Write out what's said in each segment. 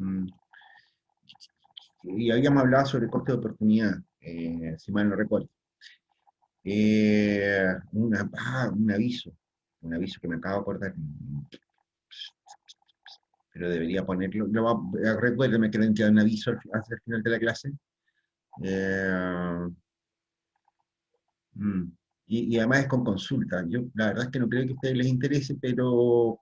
Mm, y habíamos hablado sobre coste de oportunidad, si mal no recuerdo. Un aviso que me acabo de acordar, pero debería ponerlo. Recuérdeme que le queda un aviso hacia el final de la clase. Eh, mm, y además es con consulta. Yo la verdad es que no creo que a ustedes les interese, pero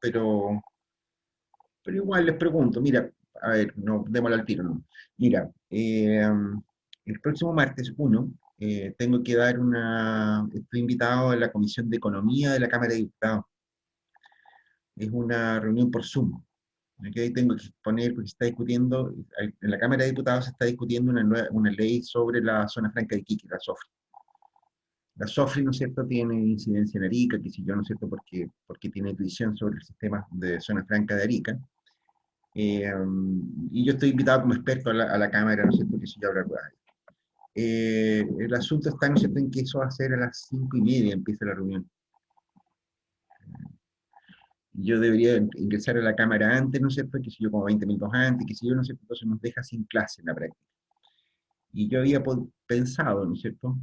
igual les pregunto, mira, a ver, no, démosle al tiro, ¿no? Mira, el próximo martes 1 tengo que dar estoy invitado a la Comisión de Economía de la Cámara de Diputados. Es una reunión por Zoom. ¿Ok? Tengo que exponer, porque se está discutiendo, en la Cámara de Diputados se está discutiendo una ley sobre la zona franca de Iquique, la SOFRI. La SOFRI, ¿no es cierto?, tiene incidencia en Arica, que si yo, ¿no es cierto?, porque tiene visión sobre el sistema de zona franca de Arica. Eh, y yo estoy invitado como experto a la Cámara, ¿no es cierto?, que si yo hablar. El asunto está, ¿no es cierto?, en que eso va a ser a las 5:30, empieza la reunión. Yo debería ingresar a la Cámara antes, ¿no es cierto?, que si yo como 20 minutos antes, que si yo, ¿no es cierto?, entonces nos deja sin clase en la práctica. Y yo había pensado, ¿no es cierto?,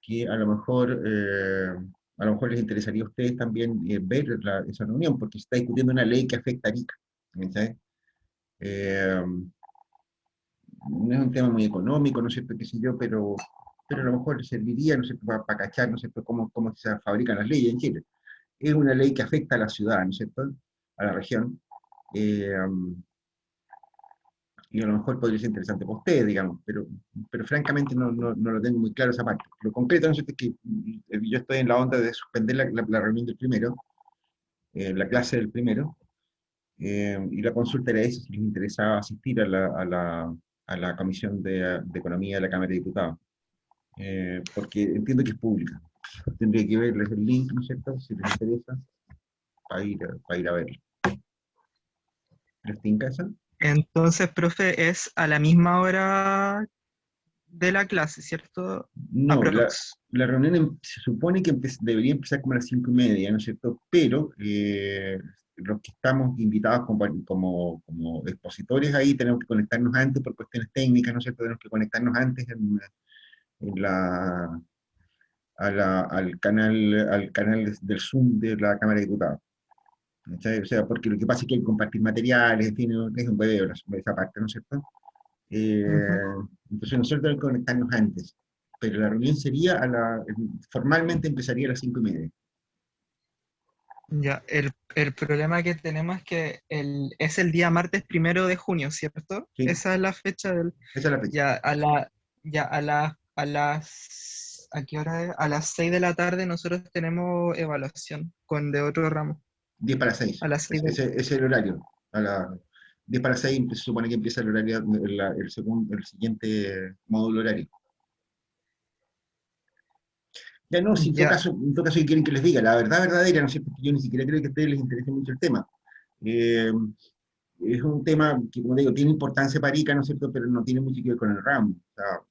que a lo mejor les interesaría a ustedes también ver esa reunión, porque se está discutiendo una ley que afecta a Arica. ¿Sabes? Eh, no es un tema muy económico, ¿no es cierto?, qué sé yo, pero a lo mejor serviría, ¿no es cierto?, para cachar, ¿no es cierto?, cómo se fabrican las leyes en Chile. Es una ley que afecta a la ciudad, ¿no es cierto?, a la región, eh, y a lo mejor podría ser interesante para ustedes, digamos, pero francamente no lo tengo muy claro esa parte. Lo concreto, ¿no es cierto?, es que yo estoy en la onda de suspender la reunión del primero, la clase del primero, y la consulta era eso, si les interesaba asistir a la Comisión de Economía de la Cámara de Diputados, porque entiendo que es pública. Tendría que verles el link, ¿no es cierto?, si les interesa, para ir a verlo. ¿Les tinca esa? Entonces, profe, es a la misma hora de la clase, ¿cierto? No, Aprox. la reunión se supone que debería empezar como a las 5:30, ¿no es cierto? Pero los que estamos invitados como expositores ahí tenemos que conectarnos antes por cuestiones técnicas, ¿no es cierto? Tenemos que conectarnos antes en la, al canal del Zoom de la Cámara de Diputados. ¿Cachai? O sea, porque lo que pasa es que hay que compartir materiales, en fin, es un hueveo esa parte, ¿no es cierto? Ujú. Eh, entonces nosotros tenemos que conectarnos antes, pero la reunión sería formalmente empezaría a las 5:30. Ya, el problema que tenemos es que es el día martes 1 de junio, ¿cierto? ¿Sí? Esa es la fecha del. Esa es la fecha. Ya, ¿a qué hora es? A las 6 de la tarde nosotros tenemos evaluación con de otro ramo. 10 para 6. A las 6 Ese es el horario. A las 10 para 6 se supone que empieza el horario, el siguiente módulo horario. Ya no, si ya, en todo caso, ¿qué quieren que les diga? La verdad verdadera, ¿no es cierto? Porque yo ni siquiera creo que a ustedes les interese mucho el tema. Eh, es un tema que, como digo, tiene importancia para ICA, ¿no es cierto? Pero no tiene mucho que ver con el ramo. O sea,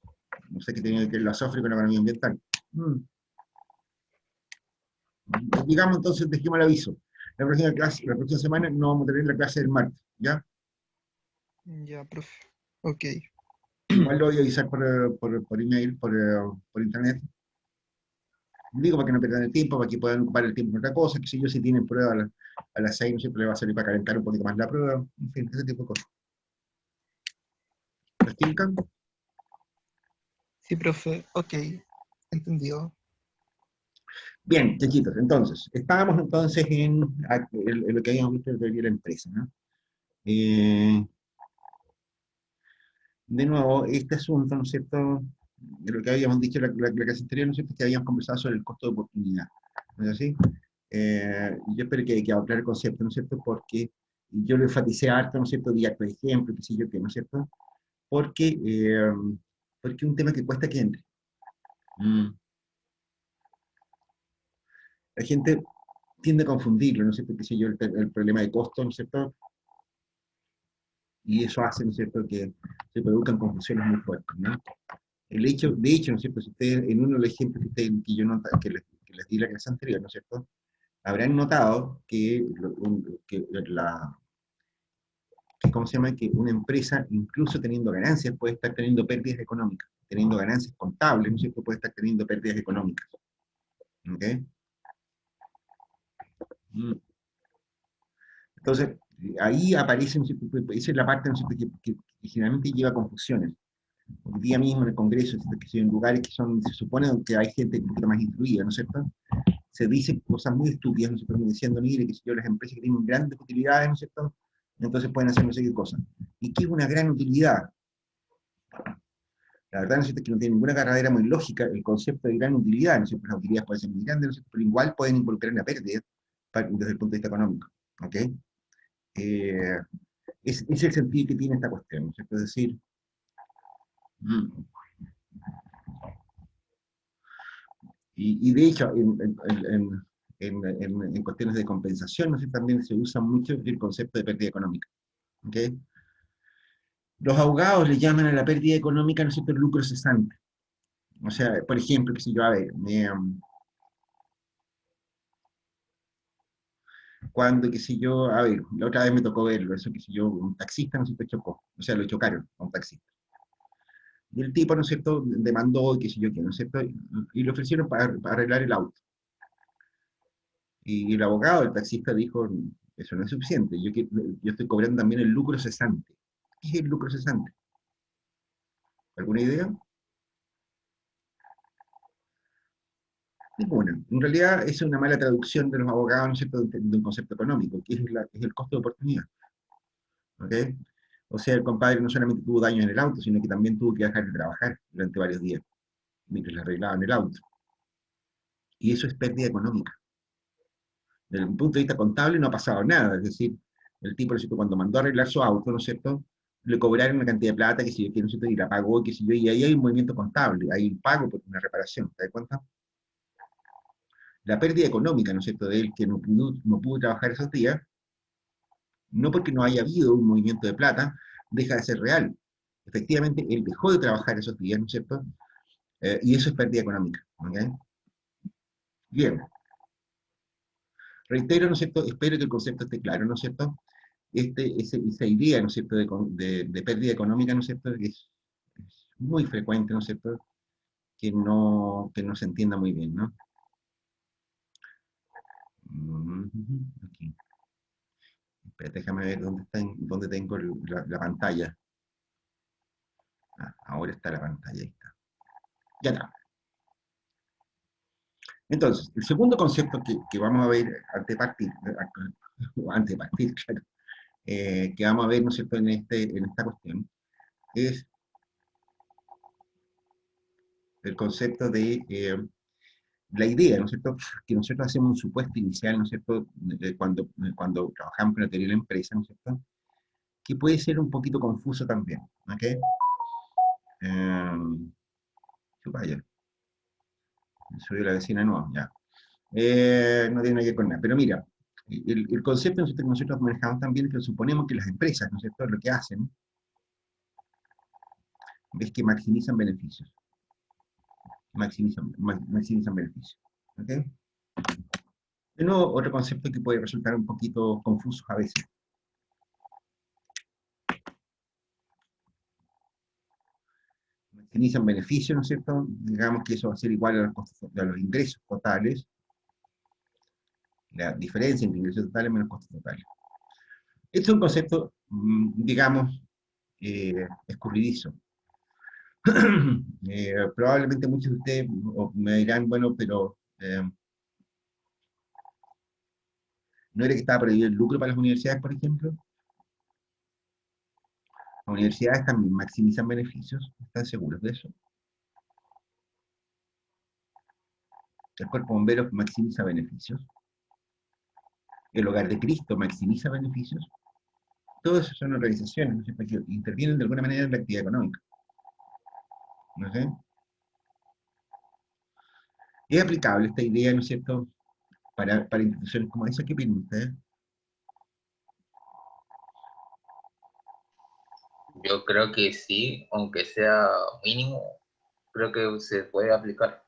no sé qué tiene que ver la SOFRE con la economía ambiental. Mm. Digamos entonces, dejemos el aviso. La próxima semana no vamos a tener la clase del martes, ¿ya? ya, profe. Ok. Igual lo voy a avisar por email, por internet. Digo para que no pierdan el tiempo, para que puedan ocupar el tiempo en otra cosa, que si yo si tienen prueba a las 6, no siempre le va a salir para calentar un poquito más la prueba, en fin, ese tipo de cosas. ¿Les tinca? Sí, profe. Ok. Entendido. Bien, chachitos, entonces, estábamos entonces en lo que habíamos visto de la empresa, ¿no? Eh, de nuevo, este asunto, ¿no es cierto? De lo que habíamos dicho la clase anterior, ¿no es cierto? Que habíamos conversado sobre el costo de oportunidad, ¿no es así? Yo espero que haya quedado claro el concepto, ¿no es cierto? Porque yo lo enfaticé harto, ¿no es cierto? Día por ejemplo, qué sé yo qué, ¿no es cierto? Porque es un tema que cuesta que entre. Mm. La gente tiende a confundirlo, ¿no es cierto? Qué sé yo, el problema de costo, ¿no es cierto? Y eso hace, ¿no es cierto?, que se produzcan confusiones muy fuertes, ¿no? De hecho, ¿no es cierto?, si ustedes, en uno de los ejemplos que les di la clase anterior, ¿no es cierto?, habrán notado que ¿cómo se llama? Que una empresa, incluso teniendo ganancias, puede estar teniendo pérdidas económicas, teniendo ganancias contables, ¿no es cierto? Puede estar teniendo pérdidas económicas. ¿Ok? Mm. Entonces, ahí aparece, ¿no es cierto? Esa es la parte, ¿no es cierto? Que generalmente lleva a confusiones. Hoy día mismo en el Congreso, ¿no es cierto? Que en lugares que son, se supone que hay gente un poquito más instruida, ¿no es cierto? Se dicen cosas muy estúpidas, ¿no es cierto? Diciendo, mire, que si yo, las empresas que tienen grandes utilidades, ¿no es cierto? Entonces pueden hacer no sé qué cosa. ¿Y qué es una gran utilidad? La verdad, ¿no es cierto? Que no tiene ninguna carrera muy lógica el concepto de gran utilidad, ¿no es cierto? Las utilidades pueden ser muy grandes, ¿no es cierto? Pero igual pueden involucrar una pérdida desde el punto de vista económico. ¿Ok? Eh, es el sentido que tiene esta cuestión, ¿no es cierto? Es decir, mm, y de hecho, en cuestiones de compensación, ¿no es cierto? También se usa mucho el concepto de pérdida económica. ¿Ok? Los abogados le llaman a la pérdida económica, ¿no es cierto?, el lucro cesante. O sea, por ejemplo, que si yo, a ver, cuando, que si yo, a ver, la otra vez me tocó verlo, eso que si yo, un taxista, ¿no es cierto?, chocó, o sea, lo chocaron a un taxista. Y el tipo, ¿no es cierto?, demandó, qué sé yo qué, ¿no es cierto?, y le ofrecieron para arreglar el auto. Y el abogado, el taxista, dijo, eso no es suficiente, yo estoy cobrando también el lucro cesante. ¿Qué es el lucro cesante? ¿Alguna idea? Ninguna. En realidad es una mala traducción de los abogados, ¿no es cierto?, de un concepto económico, que es el costo de oportunidad. ¿Ok? O sea, el compadre no solamente tuvo daño en el auto, sino que también tuvo que dejar de trabajar durante varios días, mientras le arreglaban el auto. Y eso es pérdida económica. Desde un punto de vista contable no ha pasado nada, es decir, el tipo, ¿no es cierto?, cuando mandó a arreglar su auto, ¿no es cierto?, le cobraron una cantidad de plata, que si yo quiero, ¿no es cierto?, y la pagó, que si yo, y ahí hay un movimiento contable, hay un pago por una reparación, ¿te das cuenta? La pérdida económica, ¿no es cierto?, de él que no pudo trabajar esos días, no porque no haya habido un movimiento de plata, deja de ser real. Efectivamente, él dejó de trabajar esos días, ¿no es cierto? Y eso es pérdida económica. ¿Okay? Bien, reitero, ¿no es cierto? Espero que el concepto esté claro, ¿no es cierto? Esa idea, ¿no es cierto?, de pérdida económica, ¿no es cierto?, es muy frecuente, ¿no es cierto?, que no se entienda muy bien, ¿no? Aquí. Espérate, déjame ver dónde tengo la pantalla. Ah, ahora está la pantalla, ahí está. Ya está. Entonces, el segundo concepto que vamos a ver antes de partir, claro, que vamos a ver, ¿no es cierto?, en esta cuestión, es el concepto de la idea, ¿no es cierto?, que nosotros hacemos un supuesto inicial, ¿no es cierto?, cuando trabajamos con la teoría de la empresa, ¿no es cierto?, que puede ser un poquito confuso también, ¿ok? Eh, vaya, soy la vecina, no, ya. No tiene nada que ver con nada, pero mira, el concepto, ¿no es cierto?, que nosotros manejamos también es que suponemos que las empresas, ¿no es cierto?, lo que hacen es que maximizan beneficios, maximizan beneficios, ¿ok? De nuevo, otro concepto que puede resultar un poquito confuso a veces. Maximizan beneficios, ¿no es cierto? Digamos que eso va a ser igual a los ingresos totales, la diferencia entre ingresos totales menos costos totales. Este es un concepto, digamos, escurridizo. Probablemente muchos de ustedes me dirán, bueno, pero ¿no era que estaba prohibido el lucro para las universidades, por ejemplo? Las universidades también maximizan beneficios, ¿están seguros de eso? El cuerpo de bomberos maximiza beneficios. El hogar de Cristo maximiza beneficios. Todas esas son organizaciones, ¿no es cierto?, que intervienen de alguna manera en la actividad económica. ¿No sé? Es aplicable esta idea, ¿no es cierto?, para instituciones como esa. ¿Qué opinan ustedes? Yo creo que sí, aunque sea mínimo, creo que se puede aplicar.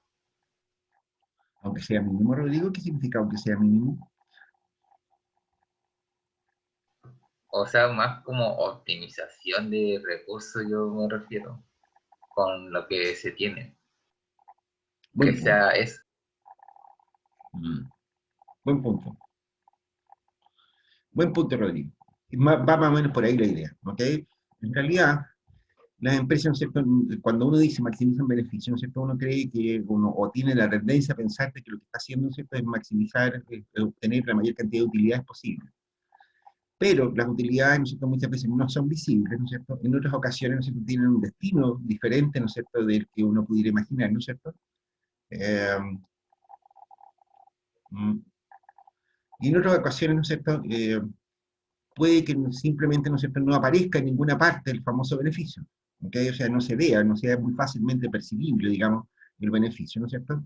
Aunque sea mínimo, Rodrigo, ¿qué significa aunque sea mínimo? o sea, más como optimización de recursos yo me refiero, con lo que se tiene, que Buen punto. sea eso. Mm, buen punto. Buen punto, Rodrigo. Va más o menos por ahí la idea, ¿ok? En realidad, las empresas, ¿no es cierto? Cuando uno dice maximizan beneficios, ¿no es cierto? Uno cree que uno, o tiene la tendencia a pensar que lo que está haciendo, ¿no es cierto?, es maximizar, obtener la mayor cantidad de utilidades posible. Pero las utilidades, ¿no es cierto?, muchas veces no son visibles, ¿no es cierto? En otras ocasiones, ¿no es cierto?, tienen un destino diferente, ¿no es cierto?, del que uno pudiera imaginar, ¿no es cierto? Eh, mm, y en otras ocasiones, ¿no es cierto?, puede que simplemente, ¿no es cierto?, no aparezca en ninguna parte el famoso beneficio, ¿ok? O sea, no se vea, no sea muy fácilmente percibible, digamos, el beneficio, ¿no es cierto?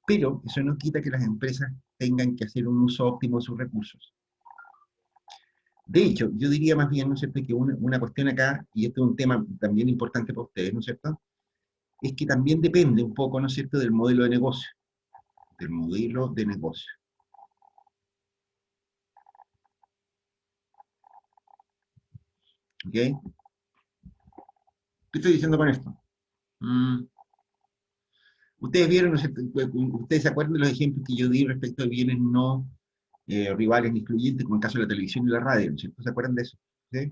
Pero eso no quita que las empresas tengan que hacer un uso óptimo de sus recursos. De hecho, yo diría más bien, ¿no es cierto?, que una cuestión acá, y este es un tema también importante para ustedes, ¿no es cierto?, es que también depende un poco, ¿no es cierto?, del modelo de negocio, del modelo de negocio, ¿ok? ¿Qué estoy diciendo con esto? Mm, ustedes vieron, ¿no es cierto?, ustedes se acuerdan de los ejemplos que yo di respecto de bienes no rivales ni excluyentes, como el caso de la televisión y la radio, ¿no es cierto? ¿Se acuerdan de eso? ¿Sí?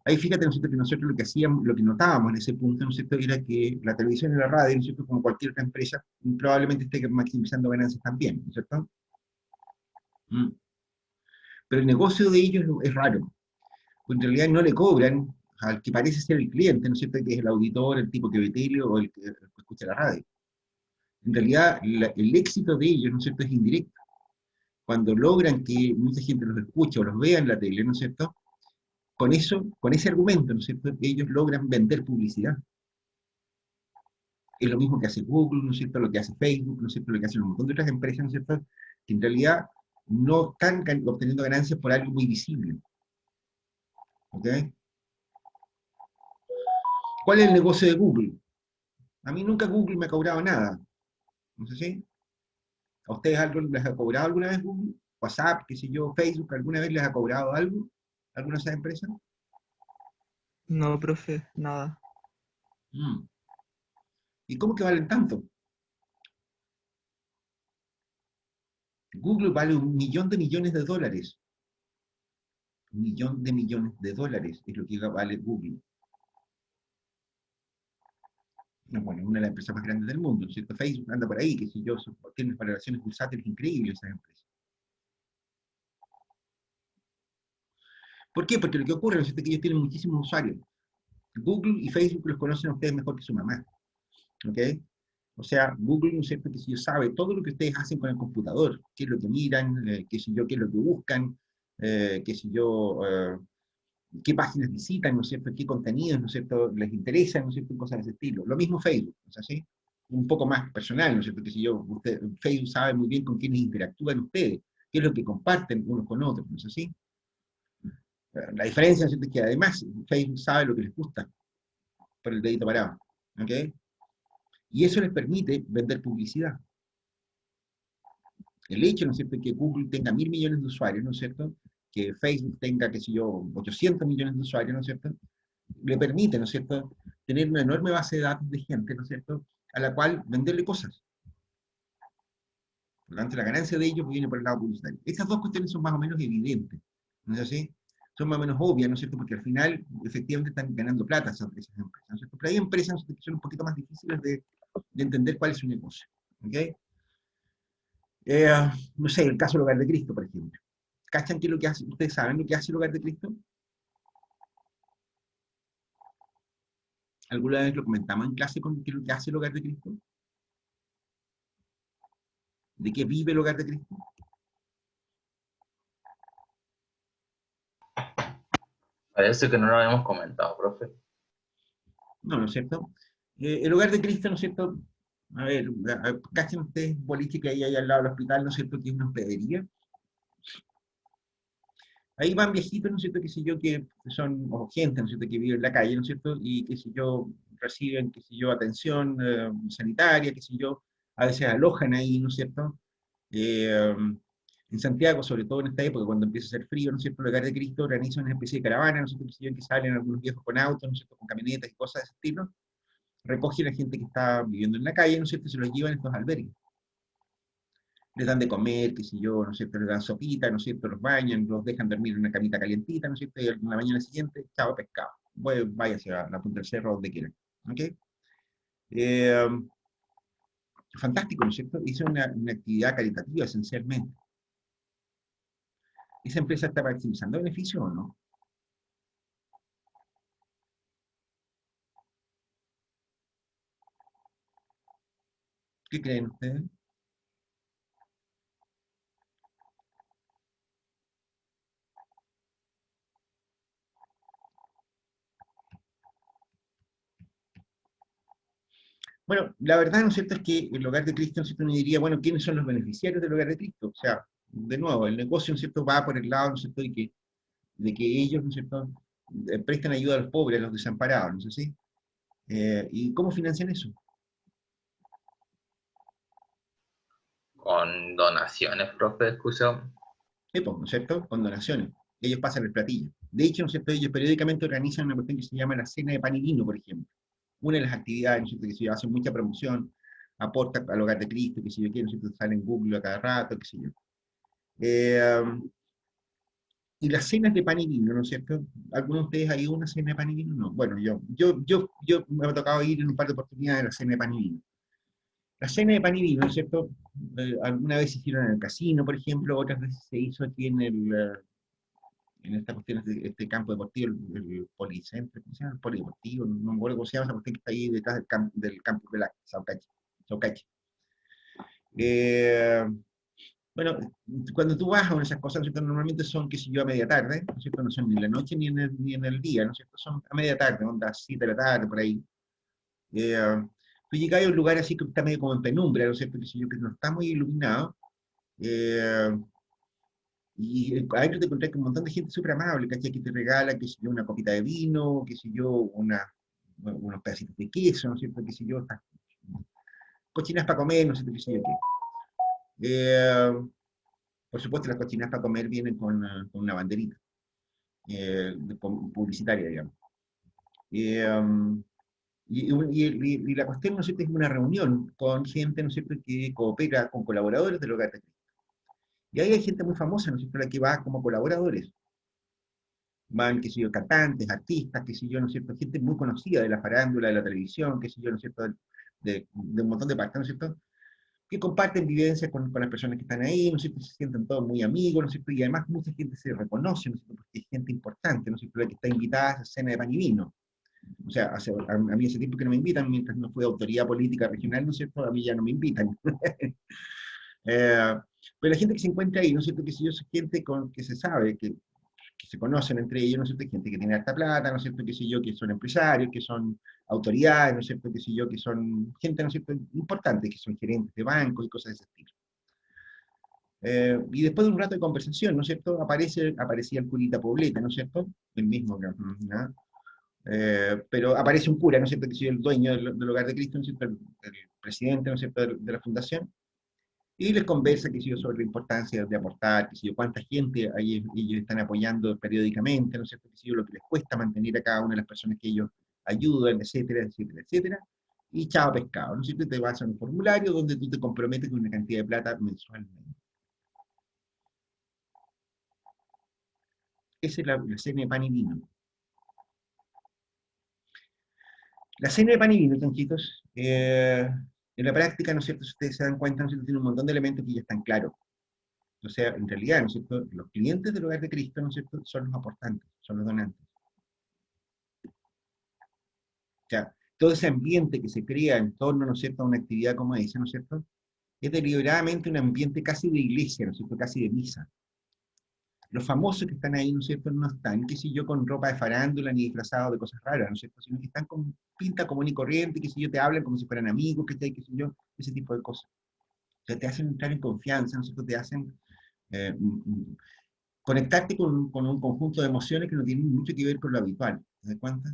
Ahí fíjate, ¿no es cierto?, que nosotros lo que hacíamos, lo que notábamos en ese punto, ¿no es cierto?, era que la televisión y la radio, ¿no es cierto?, como cualquier otra empresa, probablemente esté maximizando ganancias también, ¿no es cierto? Mm. Pero el negocio de ellos es raro, porque en realidad no le cobran al que parece ser el cliente, ¿no es cierto?, que es el auditor, el tipo que ve tele o el que escucha la radio. En realidad, el éxito de ellos, ¿no es cierto?, es indirecto. Cuando logran que mucha gente los escuche o los vea en la tele, ¿no es cierto?, con eso, con ese argumento, ¿no es cierto?, ellos logran vender publicidad. Es lo mismo que hace Google, ¿no es cierto?, lo que hace Facebook, ¿no es cierto?, lo que hacen un montón de otras empresas, ¿no es cierto?, que en realidad no están obteniendo ganancias por algo muy visible. ¿Ok? ¿Cuál es el negocio de Google? A mí nunca Google me ha cobrado nada. No sé si. ¿A ustedes algo les ha cobrado alguna vez Google? WhatsApp, qué sé yo, Facebook, ¿alguna vez les ha cobrado algo? ¿Alguna de esas empresas? No, profe, nada. Mm. ¿Y cómo que valen tanto? Google vale 1 millón de millones de dólares. 1 millón de millones de dólares es lo que vale Google. No, bueno, una de las empresas más grandes del mundo, ¿no es cierto? Facebook anda por ahí, qué sé yo, tiene valoraciones bursátiles increíbles esas empresas. ¿Por qué? Porque lo que ocurre, ¿no es cierto?, es que ellos tienen muchísimos usuarios. Google y Facebook los conocen a ustedes mejor que su mamá, ¿ok? O sea, Google, ¿no es cierto?, que si yo sabe todo lo que ustedes hacen con el computador, qué es lo que miran, qué sé yo, qué es lo que buscan, qué sé yo, qué páginas visitan, ¿no es cierto?, qué contenidos, ¿no es cierto?, les interesan, ¿no es cierto?, cosas de ese estilo. Lo mismo Facebook, ¿no es así? Un poco más personal, ¿no es cierto?, que si yo, Facebook sabe muy bien con quiénes interactúan ustedes, qué es lo que comparten unos con otros, ¿no es así? La diferencia, ¿no es cierto?, es que además Facebook sabe lo que les gusta por el dedito parado, ¿ok? Y eso les permite vender publicidad. El hecho, ¿no es cierto?, que Google tenga 1.000 millones de usuarios, ¿no es cierto?, que Facebook tenga, qué sé yo, 800 millones de usuarios, ¿no es cierto?, le permite, ¿no es cierto?, tener una enorme base de datos de gente, ¿no es cierto?, a la cual venderle cosas. Por lo tanto, la ganancia de ellos viene por el lado publicitario. Estas dos cuestiones son más o menos evidentes, ¿no es así? Son más o menos obvias, ¿no es cierto?, porque al final, efectivamente, están ganando plata esas empresas, ¿no es cierto? Pero hay empresas, ¿no es cierto?, que son un poquito más difíciles de entender cuál es su negocio, ¿ok? No sé, el caso del Hogar de Cristo, por ejemplo. ¿Cachan qué es lo que hace? ¿Ustedes saben lo que hace el Hogar de Cristo? ¿Alguna vez lo comentamos en clase con qué es lo que hace el Hogar de Cristo? ¿De qué vive el Hogar de Cristo? Parece que no lo habíamos comentado, profe. No, ¿no es cierto? El Hogar de Cristo, ¿no es cierto? A ver, ¿cachan ustedes boliche que hay ahí al lado del hospital, ¿no es cierto?, que es una hospedería? Ahí van viejitos, ¿no es cierto?, qué sé yo, que son, o gente, ¿no es cierto?, que vive en la calle, ¿no es cierto?, y qué sé yo, reciben, qué sé yo, atención sanitaria, qué sé yo, a veces alojan ahí, ¿no es cierto? Eh, En Santiago, sobre todo en esta época, cuando empieza a hacer frío, ¿no es cierto? El Hogar de Cristo organiza una especie de caravana, ¿no es cierto? Que, que salen algunos viejos con autos, ¿no es cierto? Con camionetas y cosas de ese estilo, recogen a la gente que está viviendo en la calle, ¿no es cierto? Y se los llevan a estos albergues. Les dan de comer, qué sé yo, ¿no es cierto? Les dan sopita, ¿no es cierto? Los bañan, los dejan dormir en una camita calientita, ¿no es cierto? Y en la mañana siguiente, chao, pescado. Váyase a la punta del cerro, donde quieran. ¿Ok? Eh, fantástico, ¿no es cierto? Hizo una actividad caritativa esencialmente. ¿Esa empresa está maximizando beneficio o no? ¿Qué creen ustedes? Bueno, la verdad, ¿no es cierto?, es que el Hogar de Cristo, ¿no es cierto?, uno diría, bueno, ¿quiénes son los beneficiarios del Hogar de Cristo? O sea, de nuevo, el negocio, ¿no es cierto?, va por el lado, ¿no es cierto?, de que ellos, ¿no es cierto?, prestan ayuda a los pobres, a los desamparados, ¿no es así? ¿Y cómo financian eso? Con donaciones, profe, excusa. Pues, ¿no es cierto?, con donaciones. Ellos pasan el platillo. De hecho, ¿no es cierto?, ellos periódicamente organizan una cuestión que se llama la Cena de Pan y Vino, por ejemplo. Una de las actividades, ¿no es cierto?, que se hace mucha promoción, aporta al Hogar de Cristo, que si yo quiero, ¿no es cierto?, sale en Google a cada rato, qué sé yo. Y las cenas de pan y vino, ¿no es cierto? ¿Algunos de ustedes ha ido a una cena de pan y vino? No. Bueno, yo me ha tocado ir en un par de oportunidades a la cena de pan y vino. La cena de pan y vino, ¿no es cierto? Alguna vez se hicieron en el casino, por ejemplo, otras veces se hizo aquí en esta cuestión, este campo deportivo, el policentro, ¿cómo se llama? El polideportivo, no me acuerdo cómo se llama esa cuestión que está ahí detrás del campo de la Saucache. Saucache. Eh, Bueno, cuando tú vas a una de esas cosas, ¿no es cierto?, normalmente son, qué sé yo, a media tarde, ¿no es cierto? No son ni en la noche ni en el día, ¿no es cierto? Son a media tarde, onda 7 de la tarde, por ahí. Eh, tú llegas a un lugar así que está medio como en penumbra, ¿no es cierto? Qué sé yo, que no está muy iluminado. eh, y ahí tú te encontrás con un montón de gente súper amable, ¿cachai? Que te regala, qué sé yo, una copita de vino, qué sé yo, unos pedacitos de queso, ¿no es cierto? Qué sé yo, estas cochinas para comer, no sé qué sé yo qué. Eh, por supuesto, las cochinas para comer vienen con una banderita. Publicitaria, digamos. Um, y la cuestión, ¿no es cierto?, es una reunión con gente, ¿no es cierto?, que coopera con colaboradores del Hogar de Cristo. Y ahí hay gente muy famosa, ¿no es cierto?, la que va como colaboradores. Van, qué sé yo, cantantes, artistas, qué sé yo, ¿no es cierto?, gente muy conocida de la farándula, de la televisión, qué sé yo, ¿no es cierto?, de un montón de partes, ¿no es cierto?, que comparten vivencias con las personas que están ahí, ¿no es cierto?, se sienten todos muy amigos, ¿no es cierto?, y además mucha gente se reconoce, ¿no es cierto?, porque es gente importante, ¿no es cierto?, la que está invitada a esa cena de pan y vino. O sea, a mí hace tiempo que no me invitan, mientras no fue autoridad política regional, ¿no es cierto?, a mí ya no me invitan. Pero la gente que se encuentra ahí, ¿no es cierto?, que si yo soy gente con, que se sabe, que se conocen entre ellos, ¿no es cierto?, gente que tiene harta plata, ¿no es cierto?, que sé yo, que son empresarios, que son autoridades, ¿no es cierto?, que sé yo, que son gente, ¿no es cierto?, importante, que son gerentes de bancos y cosas de ese estilo. Y después de un rato de conversación, ¿no es cierto?, aparecía el curita Poblete, ¿no es cierto?, el mismo, ¿no? Pero aparece un cura, ¿no es cierto?, que soy el dueño del Hogar de Cristo, ¿no es cierto?, el presidente, ¿no es cierto?, de la fundación, y les conversa, que sé yo, sobre la importancia de aportar, que sé yo, cuánta gente ahí ellos están apoyando periódicamente, ¿no es cierto?, que sé yo, lo que les cuesta mantener a cada una de las personas que ellos ayudan, etcétera, etcétera, etcétera, y chao pescado, ¿no es cierto?, te vas a un formulario donde tú te comprometes con una cantidad de plata mensualmente. Esa es la cena de pan y vino. La cena de pan y vino, chanchitos, en la práctica, ¿no es cierto?, si ustedes se dan cuenta, ¿no es cierto?, tiene un montón de elementos que ya están claros. O sea, en realidad, ¿no es cierto?, los clientes del Hogar de Cristo, ¿no es cierto?, son los aportantes, son los donantes. O sea, todo ese ambiente que se crea en torno, ¿no es cierto?, a una actividad como esa, ¿no es cierto?, es deliberadamente un ambiente casi de iglesia, ¿no es cierto?, casi de misa. Los famosos que están ahí, ¿no es cierto?, no están, qué sé yo, con ropa de farándula ni disfrazados de cosas raras, ¿no es cierto?, sino que están con pinta común y corriente, qué sé yo, te hablan como si fueran amigos, qué sé yo, ese tipo de cosas. O sea, te hacen entrar en confianza, ¿no es cierto?, te hacen eh, conectarte con un conjunto de emociones que no tienen mucho que ver con lo habitual. ¿Te das cuenta?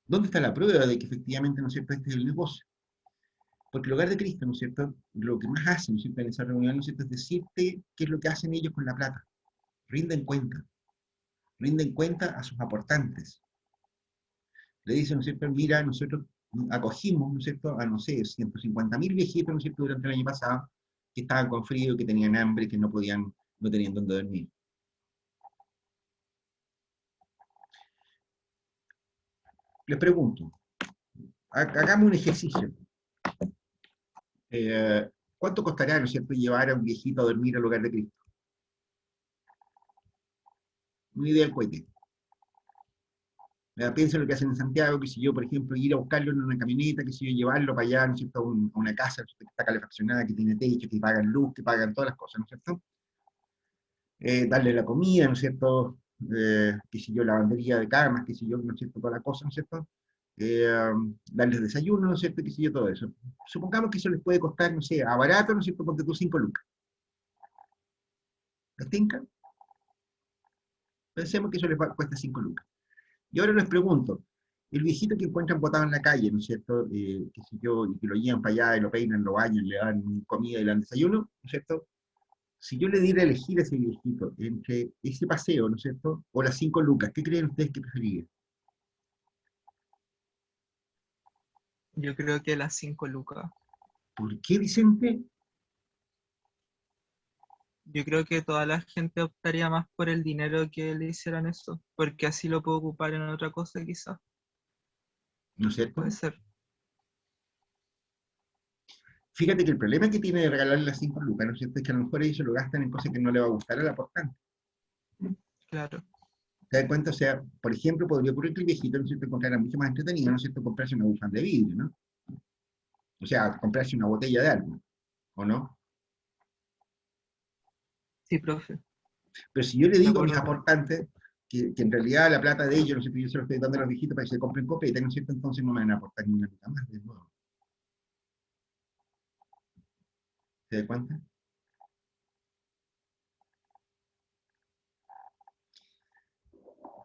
¿Dónde está la prueba de que efectivamente, ¿no es cierto?, este es el negocio? Porque el Hogar de Cristo, ¿no es cierto? Lo que más hacen, ¿no es cierto?, en esa reunión, ¿no es cierto?, es decirte qué es lo que hacen ellos con la plata. Rinden cuenta. Rinden cuenta a sus aportantes. Le dicen, ¿no es cierto?, mira, nosotros acogimos, ¿no es cierto?, a, no sé, 150.000 viejitos, ¿no es cierto?, durante el año pasado, que estaban con frío, que tenían hambre, que no podían, no tenían dónde dormir. Les pregunto, hagamos un ejercicio. ¿Cuánto costará, ¿no es cierto?, llevar a un viejito a dormir al Hogar de Cristo? Una idea del cohete. Piensa en lo que hacen en Santiago, que si yo, por ejemplo, ir a buscarlo en una camioneta, que si yo llevarlo para allá, ¿no es cierto?, a una casa que está calefaccionada, que tiene techo, que pagan luz, que pagan todas las cosas, ¿no es cierto? Darle la comida, ¿no es cierto? Que si yo, lavandería de camas, que si yo, ¿no es cierto?, toda la cosa, ¿no es cierto? Darles desayuno, ¿no es cierto?, que si yo, todo eso. Supongamos que eso les puede costar, no sé, a barato, ¿no es cierto?, ponte tú 5 lucas. ¿Les tinca? Pensemos que eso les cuesta 5 lucas. Y ahora les pregunto, el viejito que encuentran botado en la calle, ¿no es cierto?, que si yo, y que lo llevan para allá, y lo peinan, lo bañan, le dan comida y le dan desayuno, ¿no es cierto? Si yo le diera a elegir a ese viejito entre ese paseo, ¿no es cierto?, o las 5 lucas, ¿qué creen ustedes que preferiría? Yo creo que las 5 lucas. ¿Por qué, Vicente? Yo creo que toda la gente optaría más por el dinero que le hicieran eso, porque así lo puedo ocupar en otra cosa quizás. ¿No es Puede cierto? ser, Fíjate que el problema que tiene de regalarle las 5 lucas, ¿no es cierto?, es que a lo mejor ellos se lo gastan en cosas que no le va a gustar al aportante. claro. ¿Te das cuenta? O sea, por ejemplo, podría ocurrir que el viejito, ¿no es cierto?, encontrara mucho más entretenido, ¿no es cierto?, comprarse una bufanda de vidrio, ¿no? O sea, comprarse una botella de algo, ¿o no? Sí, profe, Pero si yo le de digo a mis acuerdo con... aportantes que en realidad la plata de ellos, ¿no es cierto?, yo se lo estoy dando a los viejitos para que se compren copete, ¿no es cierto?, entonces no me van a aportar ni una luca más, de nuevo. ¿Se da cuenta?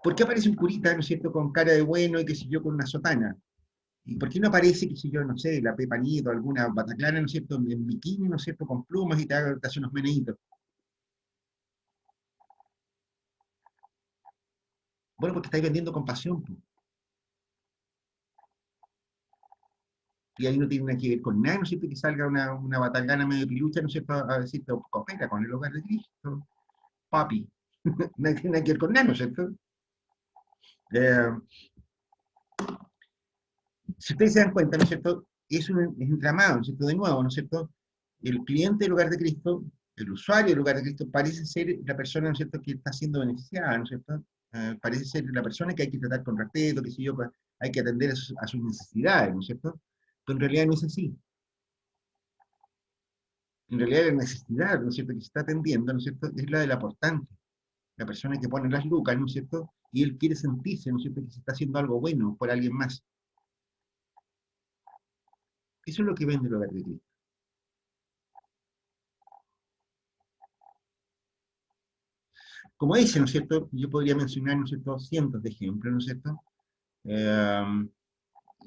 ¿Por qué aparece un curita, ¿no es cierto?, con cara de bueno y qué sé yo, con una sotana? ¿Y por qué no aparece, qué sé yo, no sé, la Pepa Nieto, alguna bataclana, ¿no es cierto?, en bikini, ¿no es cierto?, con plumas y te hace unos meneitos? Bueno, porque estáis vendiendo con pasión, pues. Y ahí no tiene nada que ver con nada, ¿no es cierto?, que salga una bataclana medio pilucha, ¿no es cierto?, a decirte, coopera con el Hogar de Cristo, papi. No tiene nada que ver con nada, ¿no es cierto? Eh, si ustedes se dan cuenta, ¿no es cierto?, es un entramado, ¿no es cierto?, de nuevo, ¿no es cierto?, el cliente del Hogar de Cristo, el usuario del Hogar de Cristo, parece ser la persona, ¿no es cierto?, que está siendo beneficiada, ¿no es cierto? Parece ser la persona que hay que tratar con respeto, que si yo, pues, hay que atender a sus necesidades, ¿no es cierto? Pero en realidad no es así. En realidad la necesidad, ¿no es cierto?, que se está atendiendo, ¿no es cierto?, es la del aportante, la persona que pone las lucas, ¿no es cierto?, y él quiere sentirse, ¿no es cierto?, que se está haciendo algo bueno por alguien más. Eso es lo que vende el Hogar de Cristo. Como dice, ¿no es cierto?, yo podría mencionar, ¿no es cierto?, cientos de ejemplos, ¿no es cierto? Eh,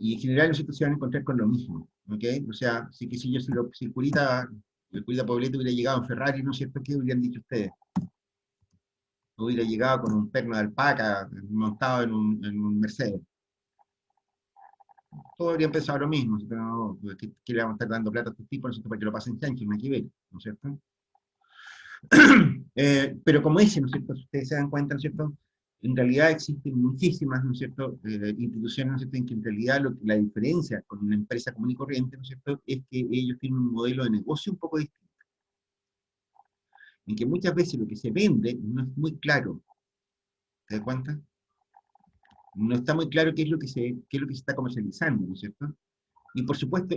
y en general, ¿no es cierto?, se van a encontrar con lo mismo, ¿ok? O sea, si, que si, yo, si el curita Poblete hubiera llegado en Ferrari, ¿no es cierto?, ¿qué hubieran dicho ustedes? Hubiera llegado con un perno de alpaca montado en un Mercedes. Todos habrían pensado lo mismo, ¿no? No, pues, ¿qué le vamos a estar dando plata a estos tipos, ¿no es cierto?, para que lo pasen chancho, no hay que ver, ¿no es cierto? Pero como dicen, ¿no es cierto?, si ustedes se dan cuenta, ¿no es cierto?, en realidad existen muchísimas, ¿no es cierto?, instituciones, ¿no es cierto?, en que en realidad la diferencia con una empresa común y corriente, ¿no es cierto?, es que ellos tienen un modelo de negocio un poco distinto, en que muchas veces lo que se vende no es muy claro, ¿te das cuenta? No está muy claro qué es lo que se está comercializando, ¿no es cierto? Y por supuesto,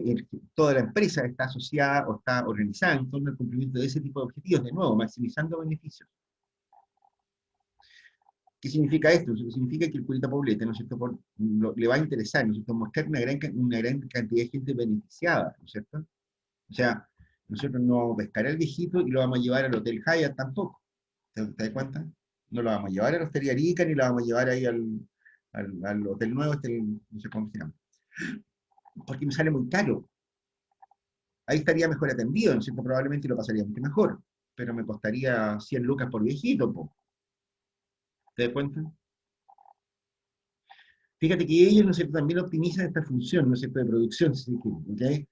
toda la empresa está asociada o está organizada en torno al cumplimiento de ese tipo de objetivos, de nuevo, maximizando beneficios. ¿Qué significa esto? Significa que el curita Poblete, ¿no es cierto?, le va a interesar, ¿no es cierto?, mostrar una gran cantidad de gente beneficiada, ¿no es cierto? O sea, nosotros no vamos a pescar al viejito y lo vamos a llevar al Hotel Hyatt tampoco. ¿Te das cuenta? No lo vamos a llevar a la Hostería Arica ni lo vamos a llevar ahí al Hotel Nuevo, no sé cómo se llama. Porque me sale muy caro. Ahí estaría mejor atendido, ¿no es cierto? Probablemente lo pasaría mucho mejor, pero me costaría 100 lucas por viejito, po. ¿Te das cuenta? Fíjate que ellos, ¿no es cierto?, también optimizan esta función, ¿no es cierto?, de producción, si se quiere, ¿ok?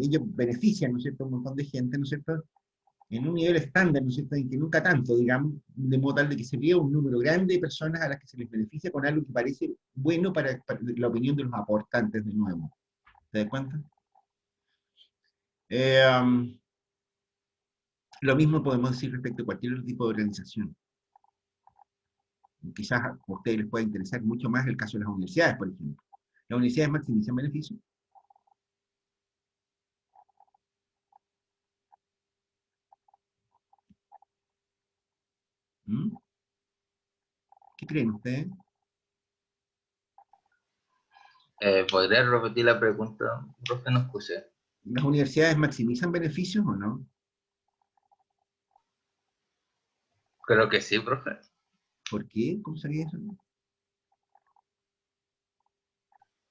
Ellos benefician, ¿no es cierto?, a un montón de gente, ¿no es cierto?, en un nivel estándar, ¿no es cierto?, en que nunca tanto, digamos, de modo tal de que se vea un número grande de personas a las que se les beneficia con algo que parece bueno para la opinión de los aportantes de nuevo. ¿Te das cuenta? Eh, um, lo mismo podemos decir respecto a cualquier otro tipo de organización. Quizás a ustedes les pueda interesar mucho más el caso de las universidades, por ejemplo. ¿Las universidades maximizan beneficios? ¿Mm? ¿Qué creen ustedes? ¿Podría repetir la pregunta? Profe, no escuché. ¿Las universidades maximizan beneficios o no? Creo que sí, profe. ¿Por qué? ¿Cómo sabía eso?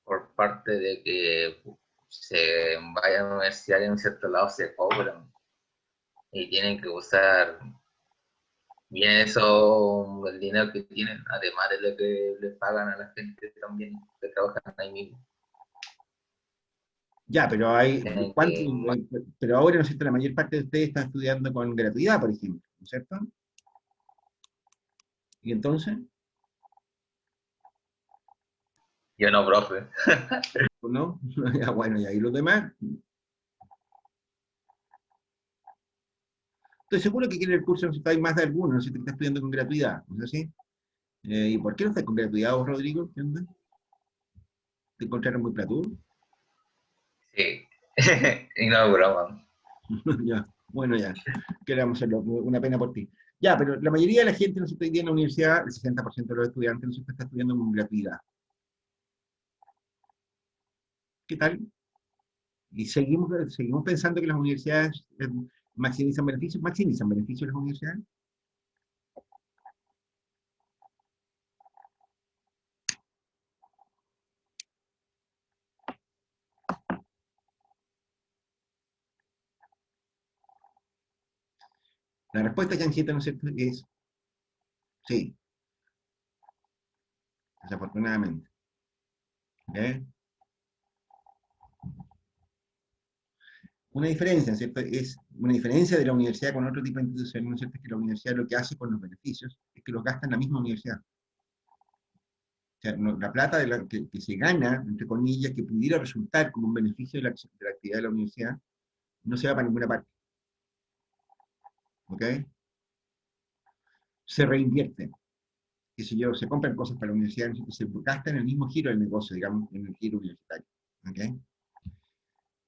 Por parte de que se vaya a la universidad y en un cierto lado se cobran y tienen que usar bien eso, el dinero que tienen, además de lo que le pagan a la gente también que trabajan ahí mismo. Ya, pero hay, Tienen ¿cuánto? que, Pero ahora, ¿no es cierto? La mayor parte de ustedes están estudiando con gratuidad, por ejemplo, ¿no es cierto? Y entonces, yo no, profe. ¿no? Ya, bueno, y ahí los demás. Estoy seguro que quieren el curso, no sé si hay más de algunos, no sé si está estudiando con gratuidad, ¿no es así? ¿Y por qué no estás con gratuidad vos, Rodrigo? ¿Qué onda? ¿Te encontraron muy platón? Sí. Y no es broma. Ya, bueno, ya. Queremos hacerlo, una pena por ti. Ya, pero la mayoría de la gente, no sé, hoy día en la universidad, el 60% de los estudiantes, no sé, está estudiando con gratuidad. ¿Qué tal? Y seguimos pensando que las universidades maximizan beneficios las universidades. La respuesta, Janjita, ¿no es cierto?, es sí, desafortunadamente. ¿Eh? Una diferencia, ¿cierto? Es una diferencia de la universidad con otro tipo de instituciones, ¿no es cierto? Es que la universidad lo que hace con los beneficios es que los gasta en la misma universidad. O sea, la plata que se gana, entre comillas, que pudiera resultar como un beneficio de la actividad de la universidad, no se va para ninguna parte. ¿Ok? Se reinvierte. Qué sé yo, se compran cosas para la universidad, se gasta en el mismo giro del negocio, digamos, en el giro universitario. ¿Ok?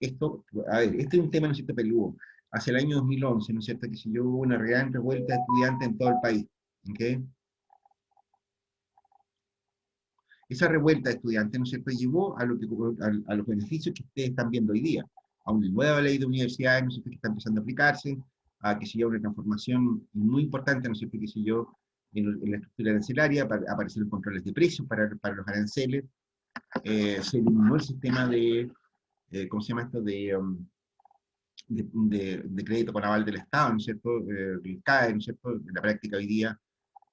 Esto, a ver, este es un tema, ¿no es cierto?, peludo. Hacia el año 2011, ¿no es cierto?, que se yo hubo una gran revuelta de estudiantes en todo el país. ¿Ok? Esa revuelta de estudiantes, ¿no es cierto?, llevó a los beneficios que ustedes están viendo hoy día, a una nueva ley de universidades, ¿no es cierto?, que está empezando a aplicarse, a que se lleve una transformación muy importante, ¿no es cierto?, que se yo en la estructura arancelaria, para aparecer los controles de precios para los aranceles, se eliminó el sistema de, ¿cómo se llama esto?, de crédito con aval del Estado, ¿no es cierto?, el CAE, ¿no es cierto?, en la práctica hoy día,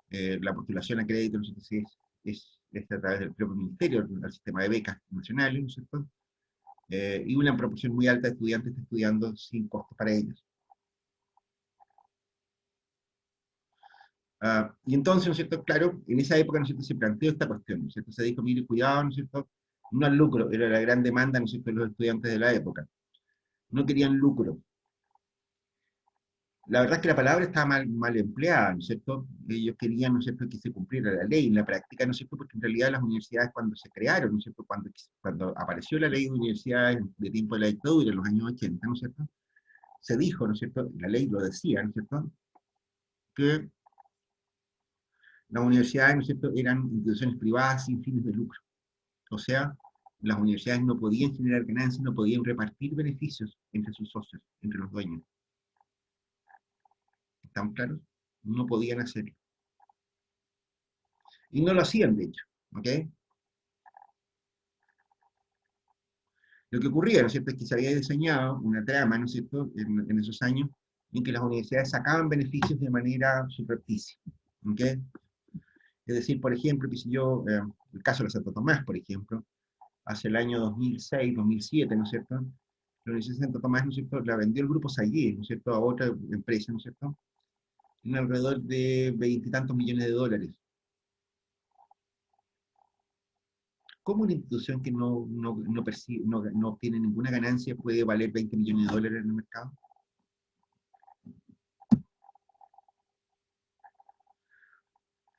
la postulación a crédito, ¿no es cierto?, es a través del propio ministerio, al sistema de becas nacionales, ¿no es cierto?, y una proporción muy alta de estudiantes está estudiando sin costos para ellos. Y entonces, ¿no es cierto?, claro, en esa época, ¿no es cierto?, se planteó esta cuestión, ¿no es cierto?, se dijo, mire, cuidado, ¿no es cierto?, no al lucro, era la gran demanda, ¿no es cierto?, de los estudiantes de la época. No querían lucro. La verdad es que la palabra estaba mal empleada, ¿no es cierto? Ellos querían, ¿no es cierto?, que se cumpliera la ley en la práctica, ¿no es cierto?, porque en realidad las universidades cuando se crearon, ¿no es cierto?, cuando apareció la ley de universidades de tiempo de la dictadura, en los años 80, ¿no es cierto?, se dijo, ¿no es cierto?, la ley lo decía, ¿no es cierto?, que las universidades, ¿no es cierto?, eran instituciones privadas sin fines de lucro. O sea, las universidades no podían generar ganancias, no podían repartir beneficios entre sus socios, entre los dueños. ¿Estamos claros? No podían hacerlo. Y no lo hacían, de hecho. ¿Ok? Lo que ocurría, ¿no es cierto?, es que se había diseñado una trama, ¿no es cierto?, en esos años, en que las universidades sacaban beneficios de manera subrepticia. ¿Ok? Es decir, por ejemplo, que si yo, el caso de Santo Tomás, por ejemplo, hacia el año 2006, 2007, ¿no es cierto?, la Universidad de Santo Tomás, ¿no es cierto?, la vendió el grupo Sayé, ¿no es cierto?, a otra empresa, ¿no es cierto?, en alrededor de veintitantos millones de dólares. ¿Cómo una institución que no obtiene ninguna ganancia puede valer 20 millones de dólares en el mercado?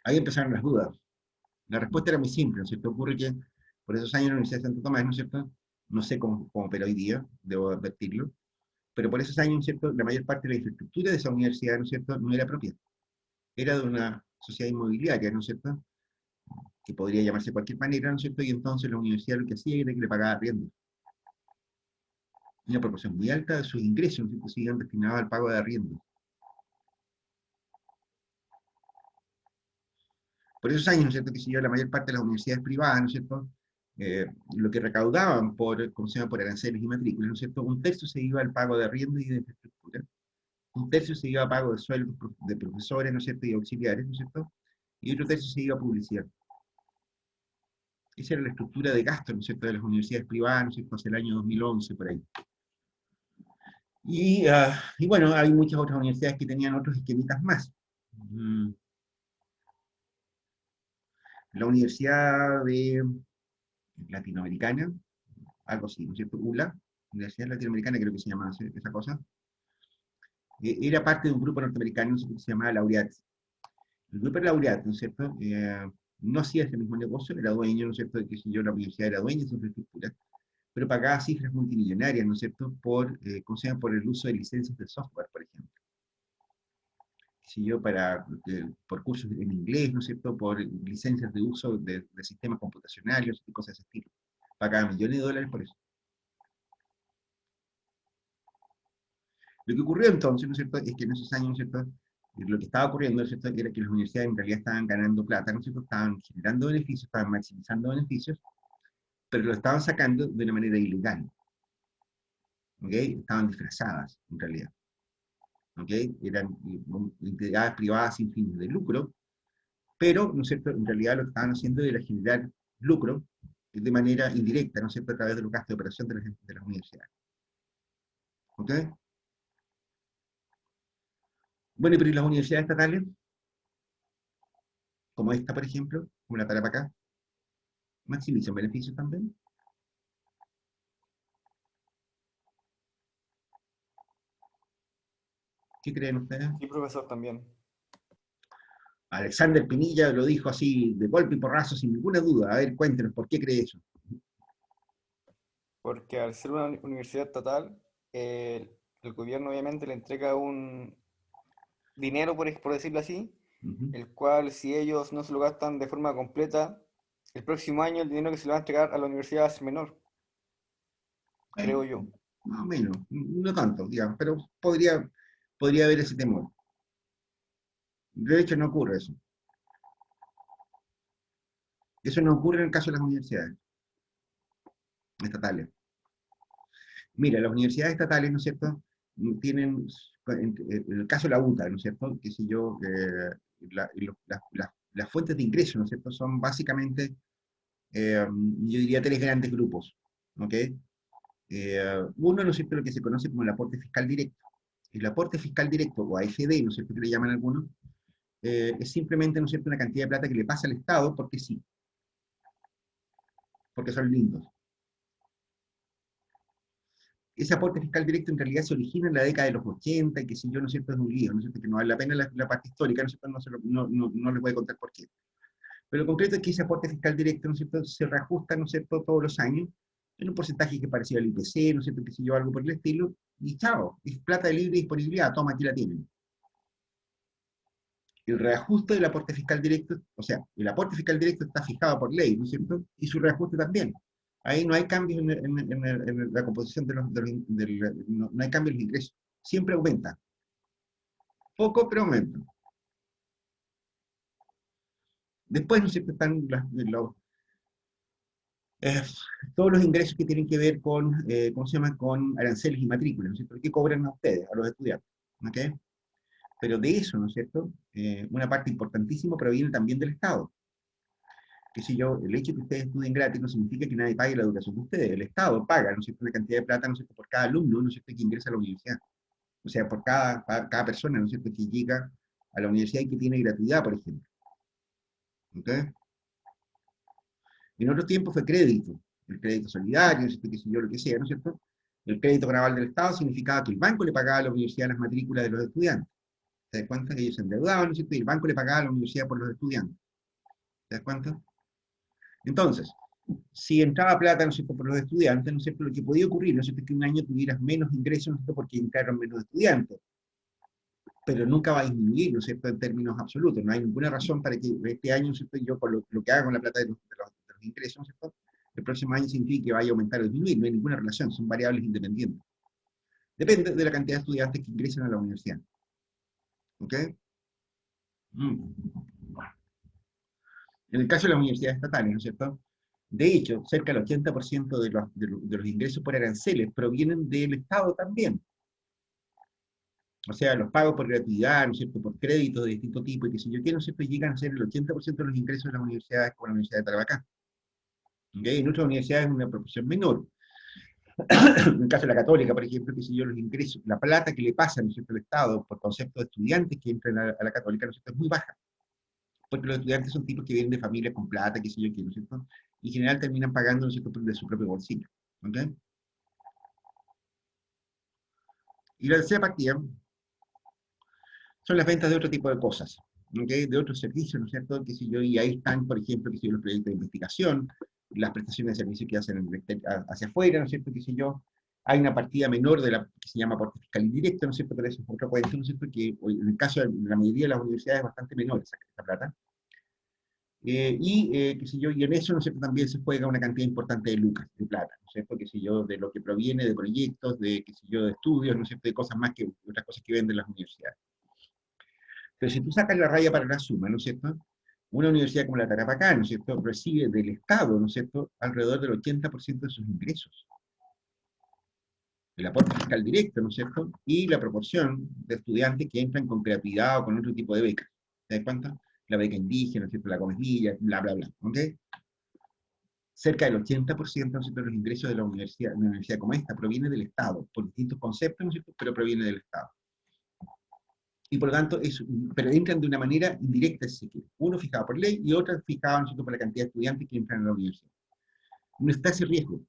Ahí empezaron las dudas. La respuesta era muy simple, ¿no es cierto? Ocurre que por esos años la Universidad de Santo Tomás, ¿no es cierto? No sé cómo opera hoy día, debo advertirlo, pero por esos años, ¿no es cierto?, la mayor parte de la infraestructura de esa universidad, ¿no es cierto?, no era propia. Era de una sociedad inmobiliaria, ¿no es cierto?, que podría llamarse de cualquier manera, ¿no es cierto?, y entonces la universidad lo que hacía era que le pagaba arriendo. Una proporción muy alta de sus ingresos, ¿no es cierto?, se iban destinados al pago de arriendo. Por esos años, ¿no es cierto?, que siguió la mayor parte de las universidades privadas, ¿no es cierto?, lo que recaudaban por, ¿cómo se llama?, por aranceles y matrículas, ¿no es cierto?, un tercio se iba al pago de arriendo y de infraestructura, un tercio se iba a pago de sueldos de profesores, ¿no es cierto?, y auxiliares, ¿no es cierto?, y otro tercio se iba a publicidad. Esa era la estructura de gasto, ¿no es cierto?, de las universidades privadas, ¿no es cierto?, hacia el año 2011, por ahí. Y bueno, hay muchas otras universidades que tenían otros esquemitas más. La Universidad Latinoamericana, algo así, ¿no es cierto? ULA, Universidad Latinoamericana, creo que se llama esa cosa, era parte de un grupo norteamericano, ¿no es cierto?, que se llamaba Laureate. El grupo Laureate, ¿no es cierto?, no hacía ese mismo negocio, era dueño, ¿no es cierto?, de que si yo, la universidad era dueña de su infraestructura, pero pagaba cifras multimillonarias, ¿no es cierto?, ¿cómo se llama?, por el uso de licencias de software, por ejemplo. Si yo por cursos en inglés, ¿no es cierto?, por licencias de uso de sistemas computacionales y cosas de ese estilo. Pagaba millones de dólares por eso. Lo que ocurrió entonces, ¿no es cierto?, es que en esos años, ¿no es cierto?, lo que estaba ocurriendo, ¿no es cierto?, era que las universidades en realidad estaban ganando plata, ¿no es cierto?, estaban generando beneficios, estaban maximizando beneficios, pero lo estaban sacando de una manera ilegal. ¿Ok? Estaban disfrazadas, en realidad. ¿Ok? Eran entidades privadas sin fines de lucro, pero, ¿no es cierto?, en realidad lo que estaban haciendo era generar lucro de manera indirecta, ¿no es cierto?, a través de los gastos de operación de las universidades. ¿Ok? Bueno, pero ¿y las universidades estatales? Como esta, por ejemplo, como la Tarapacá, maximizan beneficios también. ¿Qué creen ustedes? Sí, profesor, también. Alexander Pinilla lo dijo así, de golpe y porrazo, sin ninguna duda. A ver, cuéntenos, ¿por qué cree eso? Porque al ser una universidad estatal, el gobierno obviamente le entrega un dinero, por decirlo así, Ujú. el cual si ellos no se lo gastan de forma completa, el próximo año el dinero que se le va a entregar a la universidad es menor, Eh, creo yo. Más o menos, no tanto, digamos, pero podría haber ese temor. De hecho, no ocurre eso. Eso no ocurre en el caso de las universidades estatales. Mira, las universidades estatales, ¿no es cierto?, tienen, en el caso de la UTA, ¿no es cierto?, que si yo, las fuentes de ingreso, ¿no es cierto?, son básicamente, yo diría, tres grandes grupos, ¿ok? Uno, ¿no es cierto?, lo que se conoce como el aporte fiscal directo. El aporte fiscal directo, o AFD, ¿no es cierto?, que le llaman algunos, es simplemente, ¿no es cierto?, una cantidad de plata que le pasa al Estado porque sí, porque son lindos. Ese aporte fiscal directo en realidad se origina en la década de los 80 y que si yo, ¿no es cierto?, es un lío, ¿no es cierto?, que no vale la pena la parte histórica, ¿no es cierto?, no les voy a contar por qué. Pero lo concreto es que ese aporte fiscal directo, ¿no es cierto?, se reajusta, ¿no es cierto?, todos los años, en un porcentaje que es parecido al IPC, ¿no es cierto?, que si yo, algo por el estilo, y chao, es plata de libre disponibilidad, toma, aquí la tienen. El reajuste del aporte fiscal directo, o sea, el aporte fiscal directo está fijado por ley, ¿no es cierto?, y su reajuste también. Ahí no hay cambios en la composición no hay cambios en los ingresos. Siempre aumenta. Poco, pero aumenta. Después, ¿no es cierto?, están Eh, todos los ingresos que tienen que ver con, ¿cómo se llama?, con aranceles y matrículas, ¿no es cierto?, que cobran a ustedes, a los estudiantes, ¿ok? Pero de eso, ¿no es cierto?, una parte importantísima proviene también del Estado. Que si yo, el hecho de que ustedes estudien gratis no significa que nadie pague la educación de ustedes, el Estado paga, ¿no es cierto?, una cantidad de plata, ¿no es cierto?, por cada alumno, ¿no es cierto?, que ingresa a la universidad. O sea, por cada persona, ¿no es cierto?, que llega a la universidad y que tiene gratuidad, por ejemplo. ¿Ok? En otros tiempos fue crédito, el crédito solidario, ¿no es cierto?, que si yo, lo que sea, ¿no es cierto? El crédito gradual del Estado significaba que el banco le pagaba a la universidad las matrículas de los estudiantes. ¿Te das cuenta? Que ellos se endeudaban, ¿no es cierto?, y el banco le pagaba a la universidad por los estudiantes. ¿Te das cuenta? Entonces, si entraba plata, ¿no es cierto?, por los estudiantes, ¿no es cierto?, lo que podía ocurrir, ¿no es cierto?, es que un año tuvieras menos ingresos, ¿no es cierto?, porque entraron menos estudiantes, pero nunca va a disminuir, ¿no es cierto?, en términos absolutos. No hay ninguna razón para que este año, ¿no es cierto?, yo con lo que haga con la plata de los ingresos, ¿no es cierto?, el próximo año significa que vaya a aumentar o disminuir. No hay ninguna relación, son variables independientes. Depende de la cantidad de estudiantes que ingresen a la universidad. ¿Ok? Mm. En el caso de las universidades estatales, ¿no es cierto? De hecho, cerca del 80% de los ingresos por aranceles provienen del Estado también. O sea, los pagos por gratuidad, ¿no es cierto?, por créditos de distinto tipo, y que si yo quiero, ¿no es cierto?, llegan a ser el 80% de los ingresos de las universidades, como la Universidad de Tarapacá. ¿Okay? En otras universidades es una proporción menor. En el caso de la Católica, por ejemplo, que si yo, los ingresos, la plata que le pasa, ¿no es cierto?, al Estado por concepto de estudiantes que entran a la Católica, ¿no es cierto?, es muy baja. Porque los estudiantes son tipos que vienen de familias con plata, que sé yo qué, ¿no es cierto? Y en general terminan pagando, ¿no es cierto?, de su propio bolsillo. ¿Ok? Y la tercera partida son las ventas de otro tipo de cosas, ¿ok? De otros servicios, ¿no es cierto? Que si yo, y ahí están, por ejemplo, que si yo, los proyectos de investigación, las prestaciones de servicios que hacen hacia afuera, ¿no es cierto? Que si yo, hay una partida menor de la que se llama aporte fiscal indirecto, ¿no es cierto? Pero eso es otra cuestión, ¿no es cierto? Que en el caso de la mayoría de las universidades es bastante menor esa plata. Qué sé yo, y en eso, ¿no es cierto?, también se juega una cantidad importante de lucas, de plata, ¿no es cierto?, qué sé yo, de lo que proviene de proyectos, de, qué sé yo, de estudios, ¿no es cierto?, de cosas más que otras cosas que venden las universidades. Pero si tú sacas la raya para la suma, ¿no es cierto?, una universidad como la Tarapacá, ¿no es cierto?, recibe del Estado, ¿no es cierto?, alrededor del 80% de sus ingresos. El aporte fiscal directo, ¿no es cierto?, y la proporción de estudiantes que entran con gratuidad o con otro tipo de becas. ¿Te das cuenta? La beca indígena, ¿no es cierto?, la comedilla, bla, bla, bla. ¿Ok? Cerca del 80%, ¿no es cierto?, de los ingresos de una universidad como esta proviene del Estado, por distintos conceptos, ¿no es cierto?, pero proviene del Estado. Y por lo tanto, pero entran de una manera indirecta, si se quiere. Uno fijado por ley y otro fijado, ¿no es cierto?, por la cantidad de estudiantes que entran a la universidad. No está ese riesgo,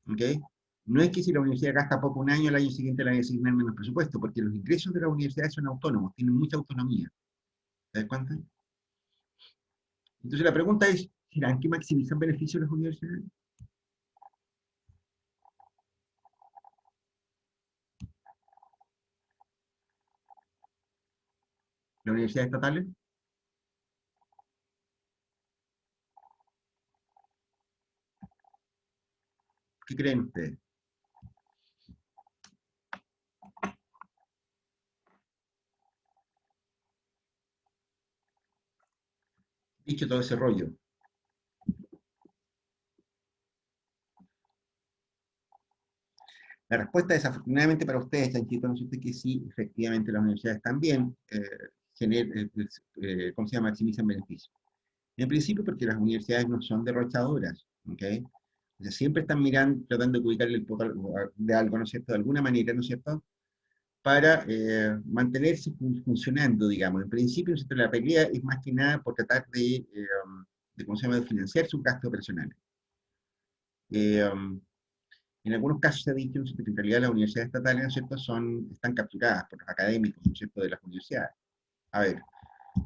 ¿ok? No es que si la universidad gasta poco un año, el año siguiente le van a asignar menos presupuesto, porque los ingresos de las universidades son autónomos, tienen mucha autonomía. ¿Te das cuenta? Entonces la pregunta es, ¿serán que maximizan beneficios las universidades? ¿Las universidades estatales? ¿Qué creen ustedes? Dicho todo ese rollo, la respuesta, desafortunadamente para ustedes, Chanchito, ¿no es cierto?, que sí, efectivamente las universidades también ¿cómo se llama?, maximizan beneficios. En principio porque las universidades no son derrochadoras, ¿ok? O sea, siempre están mirando, tratando de ubicarle el poco de algo, ¿no es cierto?, de alguna manera, ¿no es cierto?, para mantenerse funcionando, digamos. En principio, ¿no es cierto?, la pelea es más que nada por tratar ¿cómo se llama?, de financiar sus gastos personales. En algunos casos se ha dicho, ¿no es cierto?, que en realidad las universidades estatales, ¿no es cierto?, están capturadas por los académicos, ¿no es cierto?, de las universidades. A ver,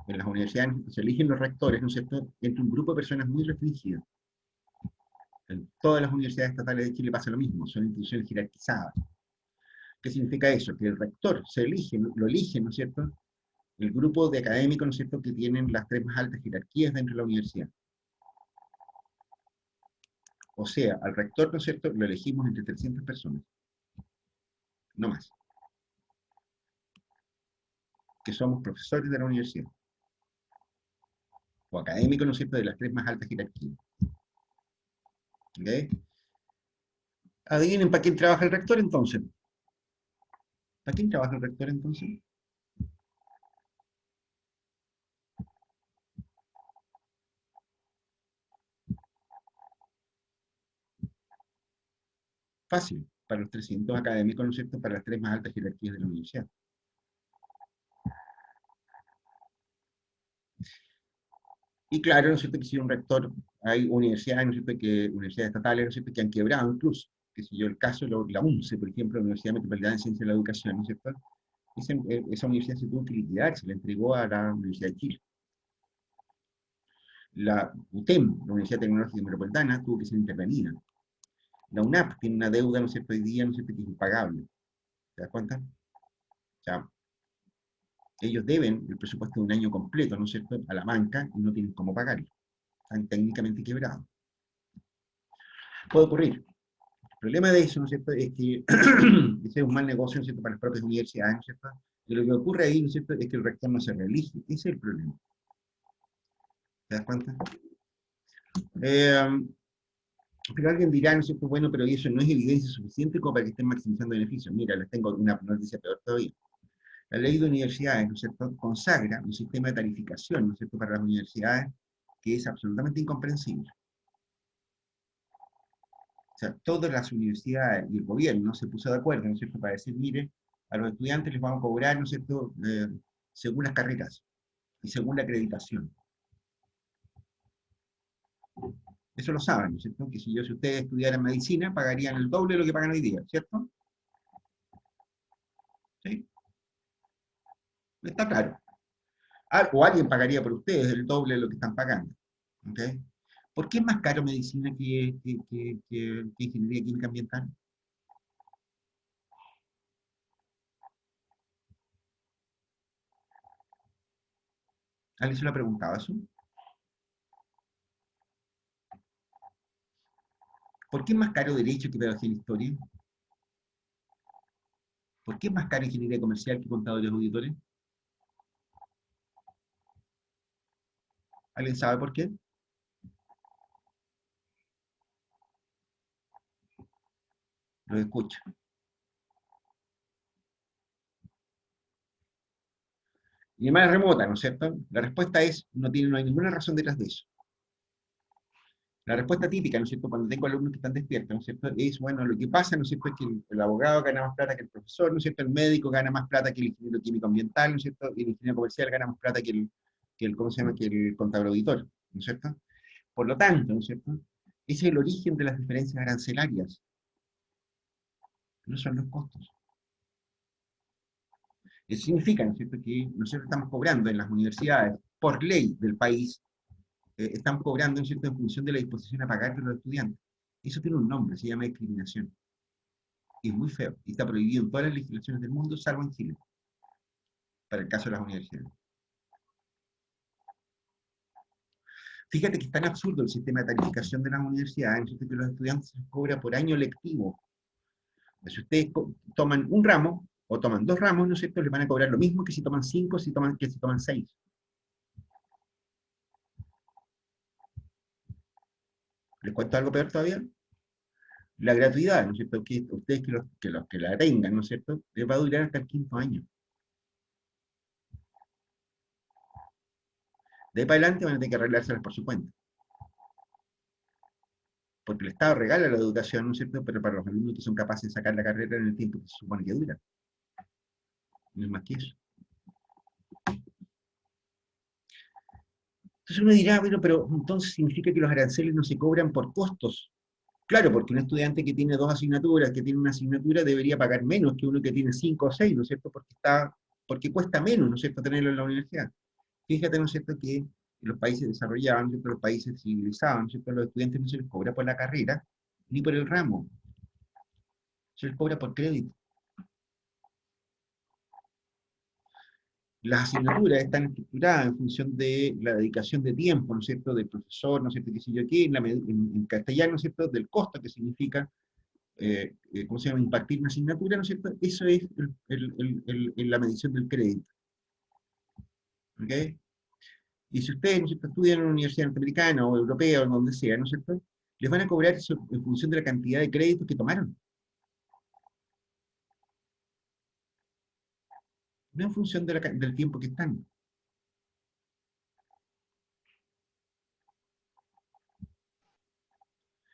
en las universidades se eligen los rectores, ¿no es cierto?, entre un grupo de personas muy restringido. En todas las universidades estatales de Chile pasa lo mismo, son instituciones jerarquizadas. ¿Qué significa eso? Que el rector lo elige, ¿no es cierto?, el grupo de académicos, ¿no es cierto?, que tienen las tres más altas jerarquías dentro de la universidad. O sea, al rector, ¿no es cierto?, lo elegimos entre 300 personas, no más, que somos profesores de la universidad, o académicos, ¿no es cierto?, de las tres más altas jerarquías. ¿Ok? Adivinen para quién trabaja el rector entonces. ¿Para quién trabaja el rector entonces? Fácil, para los 300 académicos, ¿no es cierto? Para las tres más altas jerarquías de la universidad. Y claro, ¿no es cierto? Que si un rector, hay universidades, ¿no es cierto? Universidades estatales, ¿no es cierto? Que han quebrado incluso. Que si yo el caso, la UNCE, por ejemplo, la Universidad Metropolitana de Ciencia de la Educación, ¿no es cierto? Esa universidad se tuvo que liquidar, se la entregó a la Universidad de Chile. La UTEM, la Universidad Tecnológica Metropolitana, tuvo que ser intervenida. La UNAP tiene una deuda, ¿no es cierto?, hoy día, ¿no es cierto?, que es impagable. ¿Te das cuenta? O sea, ellos deben el presupuesto de un año completo, ¿no es cierto?, a la banca y no tienen cómo pagarlo. Están técnicamente quebrados. Puede ocurrir. El problema de eso, ¿no es cierto?, es que ese es un mal negocio, ¿no es cierto?, para las propias universidades, ¿no es cierto? Y lo que ocurre ahí, ¿no es cierto?, es que el rector no se reelige. Ese es el problema. ¿Te das cuenta? Pero alguien dirá, ¿no es cierto?, bueno, pero eso no es evidencia suficiente como para que estén maximizando beneficios. Mira, les tengo una noticia peor todavía. La ley de universidades, ¿no es cierto?, consagra un sistema de tarificación, ¿no es cierto?, para las universidades que es absolutamente incomprensible. O sea, todas las universidades y el gobierno se puso de acuerdo, ¿no es cierto?, para decir, mire, a los estudiantes les vamos a cobrar, ¿no es cierto?, según las carreras y según la acreditación. Eso lo saben, ¿no es cierto?, que si ustedes estudiaran medicina, pagarían el doble de lo que pagan hoy día, ¿cierto? ¿Sí? Está claro. O alguien pagaría por ustedes el doble de lo que están pagando. ¿Okay? ¿Por qué es más caro medicina que ingeniería química ambiental? ¿Alguien se lo ha preguntado eso? ¿Por qué es más caro derecho que pedagogía en historia? ¿Por qué es más caro ingeniería comercial que contadores auditores? ¿Alguien sabe por qué? Lo escucho. Y de manera remota, ¿no es cierto? La respuesta es, no hay ninguna razón detrás de eso. La respuesta típica, ¿no es cierto?, cuando tengo alumnos que están despiertos, ¿no es cierto?, es, bueno, lo que pasa, ¿no es cierto?, es que el abogado gana más plata que el profesor, ¿no es cierto?, el médico gana más plata que el ingeniero químico ambiental, ¿no es cierto?, y el ingeniero comercial gana más plata ¿cómo se llama?, que el contador auditor, ¿no es cierto? Por lo tanto, ¿no es cierto?, ese es el origen de las diferencias arancelarias, no son los costos. Eso significa, ¿no es cierto?, que nosotros estamos cobrando en las universidades, por ley del país, están cobrando, ¿no es cierto?, en función de la disposición a pagar de los estudiantes. Eso tiene un nombre, se llama discriminación. Y es muy feo, y está prohibido en todas las legislaciones del mundo, salvo en Chile, para el caso de las universidades. Fíjate que es tan absurdo el sistema de tarificación de las universidades, ¿no es cierto?, que los estudiantes se les cobra por año lectivo. Si ustedes toman un ramo, o toman dos ramos, ¿no es cierto?, les van a cobrar lo mismo que si toman 5, que si toman 6. ¿Les cuento algo peor todavía? La gratuidad, ¿no es cierto?, que ustedes que la tengan, ¿no es cierto?, les va a durar hasta el quinto año. De ahí para adelante van a tener que arreglárselas por su cuenta. Porque el Estado regala la educación, ¿no es cierto?, pero para los alumnos que son capaces de sacar la carrera en el tiempo que se supone que dura. No es más que eso. Entonces uno dirá, bueno, pero entonces significa que los aranceles no se cobran por costos. Claro, porque un estudiante que tiene dos asignaturas, que tiene una asignatura, debería pagar menos que uno que tiene 5 o 6, ¿no es cierto? Porque cuesta menos, ¿no es cierto?, tenerlo en la universidad. Fíjate, ¿no es cierto?, que en los países desarrollados, ¿no es cierto?, los países civilizados, ¿no es cierto?, a los estudiantes no se les cobra por la carrera, ni por el ramo, se les cobra por crédito. Las asignaturas están estructuradas en función de la dedicación de tiempo, ¿no es cierto?, del profesor, ¿no es cierto?, qué sé yo aquí, en castellano, ¿no es cierto?, del costo que significa, ¿cómo se llama?, impartir una asignatura, ¿no es cierto? Eso es la medición del crédito. ¿Ok? Y si ustedes, ¿no es cierto?, estudian en una universidad norteamericana o europea o donde sea, ¿no es cierto?, Les van a cobrar eso en función de la cantidad de créditos que tomaron, no en función de del tiempo que están.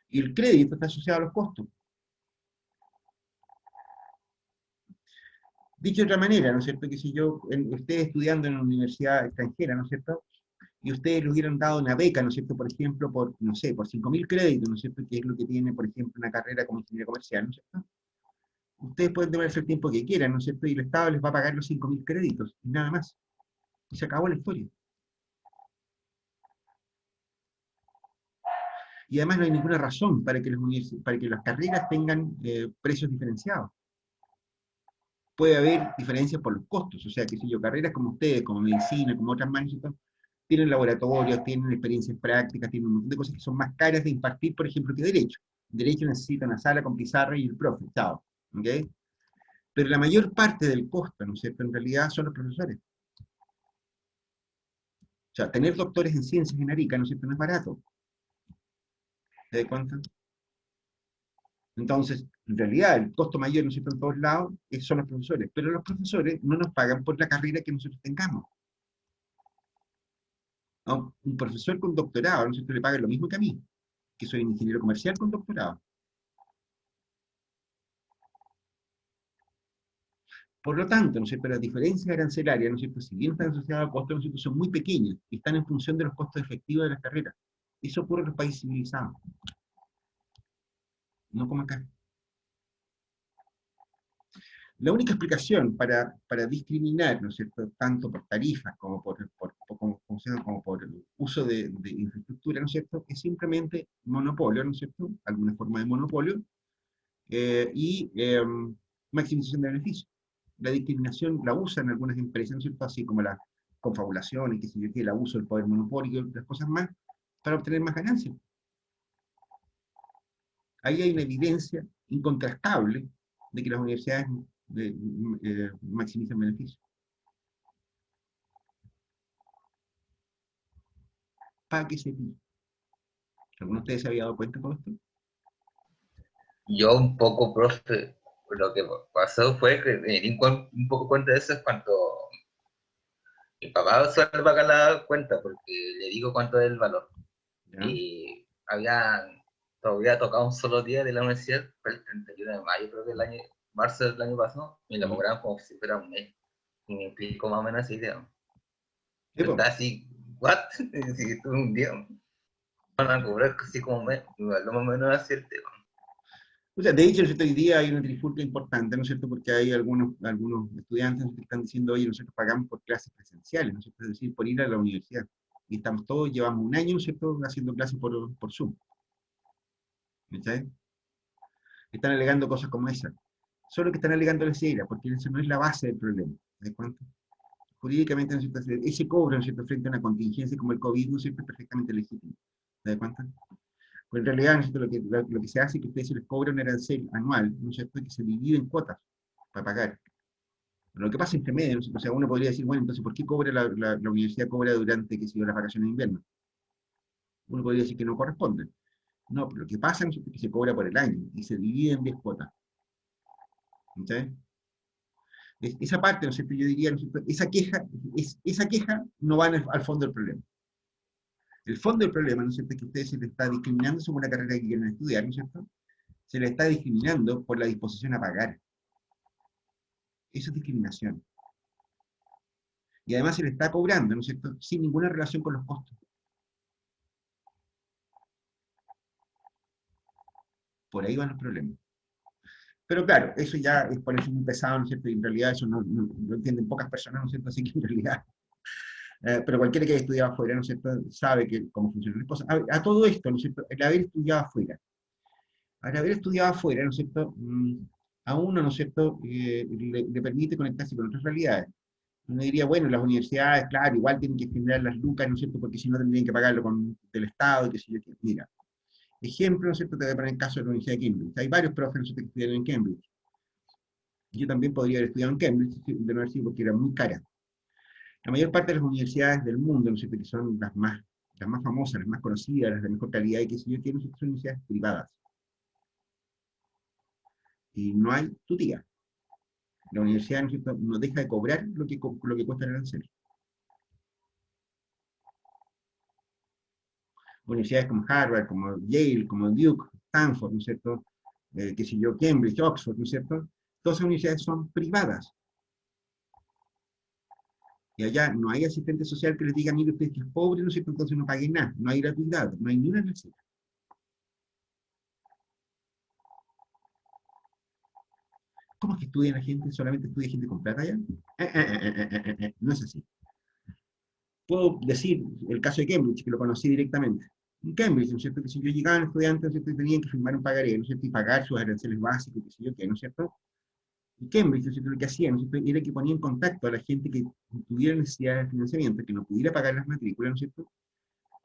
Y el crédito está asociado a los costos. Dicho de otra manera, ¿no es cierto? Que si ustedes estudiando en una universidad extranjera, ¿no es cierto? Y ustedes le hubieran dado una beca, ¿no es cierto? Por ejemplo, por, no sé, por 5.000 créditos, ¿no es cierto? Que es lo que tiene, por ejemplo, una carrera como ingeniería comercial, ¿no es cierto? Ustedes pueden tomarse el tiempo que quieran, ¿no es cierto? Y el Estado les va a pagar los 5.000 créditos, y nada más. Y se acabó la historia. Y además no hay ninguna razón para que las carreras tengan precios diferenciados. Puede haber diferencias por los costos, o sea, que si yo, carreras como ustedes, como medicina, como otras más, ¿no? Tienen laboratorios, tienen experiencias prácticas, tienen un montón de cosas que son más caras de impartir, por ejemplo, que derecho. Derecho necesita una sala con pizarra y el profe, chao. ¿Ok? Pero la mayor parte del costo, ¿no es cierto?, en realidad son los profesores. O sea, tener doctores en ciencias en Arica, ¿no es cierto?, no es barato. ¿Te das cuenta? Entonces, en realidad, el costo mayor, ¿no es cierto?, en todos lados, son los profesores. Pero los profesores no nos pagan por la carrera que nosotros tengamos. ¿No? Un profesor con doctorado, ¿no es cierto?, le paga lo mismo que a mí, que soy un ingeniero comercial con doctorado. Por lo tanto, ¿no es cierto?, las diferencias arancelarias, ¿no es cierto?, si bien están asociadas a costos, ¿no es cierto?, son muy pequeñas y están en función de los costos efectivos de las carreras. Eso ocurre en los países civilizados, no como acá. La única explicación para discriminar, ¿no es cierto?, tanto por tarifas como como por el uso de infraestructura, ¿no es cierto?, es simplemente monopolio, ¿no es cierto?, alguna forma de monopolio, y maximización de beneficios. La discriminación la usan algunas empresas, ¿no es cierto?, así como la confabulación y que se yo el abuso del poder monopólico y otras cosas más, para obtener más ganancias. Ahí hay una evidencia incontrastable de que las universidades maximizan beneficios. ¿Para qué se pide? ¿Alguno de ustedes se había dado cuenta de todo esto? Yo un poco, profe, lo que pasó fue que me di un poco cuenta de eso es cuando mi papá suele pagar la cuenta porque le digo cuánto es el valor. ¿Ya? Y todavía tocado un solo día de la universidad, fue el 31 de mayo, creo que el año, marzo del año pasado, y lo cobraban como si fuera un mes. Y me explicó más o menos esa idea. Sí, Yo po. estaba así, ¿what? Si tuve un día, van a cobrar casi como un mes, igual más o menos así el tema. O sea, de hecho, ¿no es cierto?, hoy día hay una trifulca importante, ¿no es cierto?, porque hay algunos estudiantes que están diciendo, oye, nosotros pagamos por clases presenciales, ¿no es cierto?, es decir, por ir a la universidad. Y estamos todos, llevamos un año, ¿no es cierto?, haciendo clases por Zoom. ¿Cachai? Están alegando cosas como esa. Solo que están alegando la ceguera, porque eso no es la base del problema. ¿Te das cuenta? Jurídicamente, ¿no es cierto?, ese cobro, ¿no es cierto?, frente a una contingencia como el COVID, ¿no es cierto?, es perfectamente legítimo. ¿Te das cuenta? Pues en realidad, ¿no es cierto?, lo que se hace es que a ustedes se les cobra un arancel anual, ¿no es cierto?, y que se divide en cuotas para pagar. Pero lo que pasa entre medio, ¿no es cierto? O sea, uno podría decir, bueno, entonces, ¿por qué cobra la universidad cobra durante, qué sé yo, las vacaciones de invierno? Uno podría decir que no corresponde. No, pero lo que pasa, ¿no es cierto?, es que se cobra por el año y se divide en 10 cuotas. ¿Entendés? Esa parte, ¿no es cierto?, yo diría, ¿no es cierto?, esa queja no va al fondo del problema. El fondo del problema, ¿no es cierto?, es que a ustedes se les está discriminando sobre una carrera que quieren estudiar, ¿no es cierto? Se les está discriminando por la disposición a pagar. Eso es discriminación. Y además se les está cobrando, ¿no es cierto?, sin ninguna relación con los costos. Por ahí van los problemas. Pero claro, eso ya es por eso muy pesado, ¿no es cierto? Y en realidad eso no entienden pocas personas, ¿no es cierto? Así que en realidad, pero cualquiera que haya estudiado afuera, ¿no es cierto?, sabe cómo funcionan las cosas. A todo esto, ¿no es cierto?, el haber estudiado afuera. Al haber estudiado afuera, ¿no es cierto?, a uno, ¿no es cierto?, le permite conectarse con otras realidades. Uno diría, bueno, las universidades, claro, igual tienen que generar las lucas, ¿no es cierto?, porque si no tendrían que pagarlo del Estado, y qué sé yo qué. Mira, ejemplo, ¿no es cierto?, te voy a poner el caso de la Universidad de Cambridge. Hay varios profes, ¿no es cierto?, que estudiaron en Cambridge. Yo también podría haber estudiado en Cambridge, de no haber sido porque era muy cara. La mayor parte de las universidades del mundo, ¿no es cierto?, que son las más las más famosas, las más conocidas, las de mejor calidad y qué sé yo, que son universidades privadas. Y no hay tutía. La universidad, ¿no es cierto?, no deja de cobrar lo que cuesta el arancel. Universidades como Harvard, como Yale, como Duke, Stanford, ¿no es cierto?, qué sé yo, Cambridge, Oxford, ¿no es cierto?, todas esas universidades son privadas. Y allá no hay asistente social que les diga, mire usted que es pobre, ¿no es cierto?, entonces no paguen nada, no hay gratuidad, no hay ni una universidad. ¿Cómo es que estudia la gente? ¿Solamente estudia gente con plata allá? No es así. Puedo decir el caso de Cambridge, que lo conocí directamente. En Cambridge, ¿no es cierto?, que si yo llegaban estudiantes, ¿no es cierto?, tenían que firmar un pagaré, ¿no es cierto?, y pagar sus aranceles básicos, qué sé yo qué, ¿no es cierto? Y Cambridge, ¿no es cierto?, lo que hacía, ¿no es cierto?, era que ponía en contacto a la gente que tuviera necesidad de financiamiento, que no pudiera pagar las matrículas, ¿no es cierto?,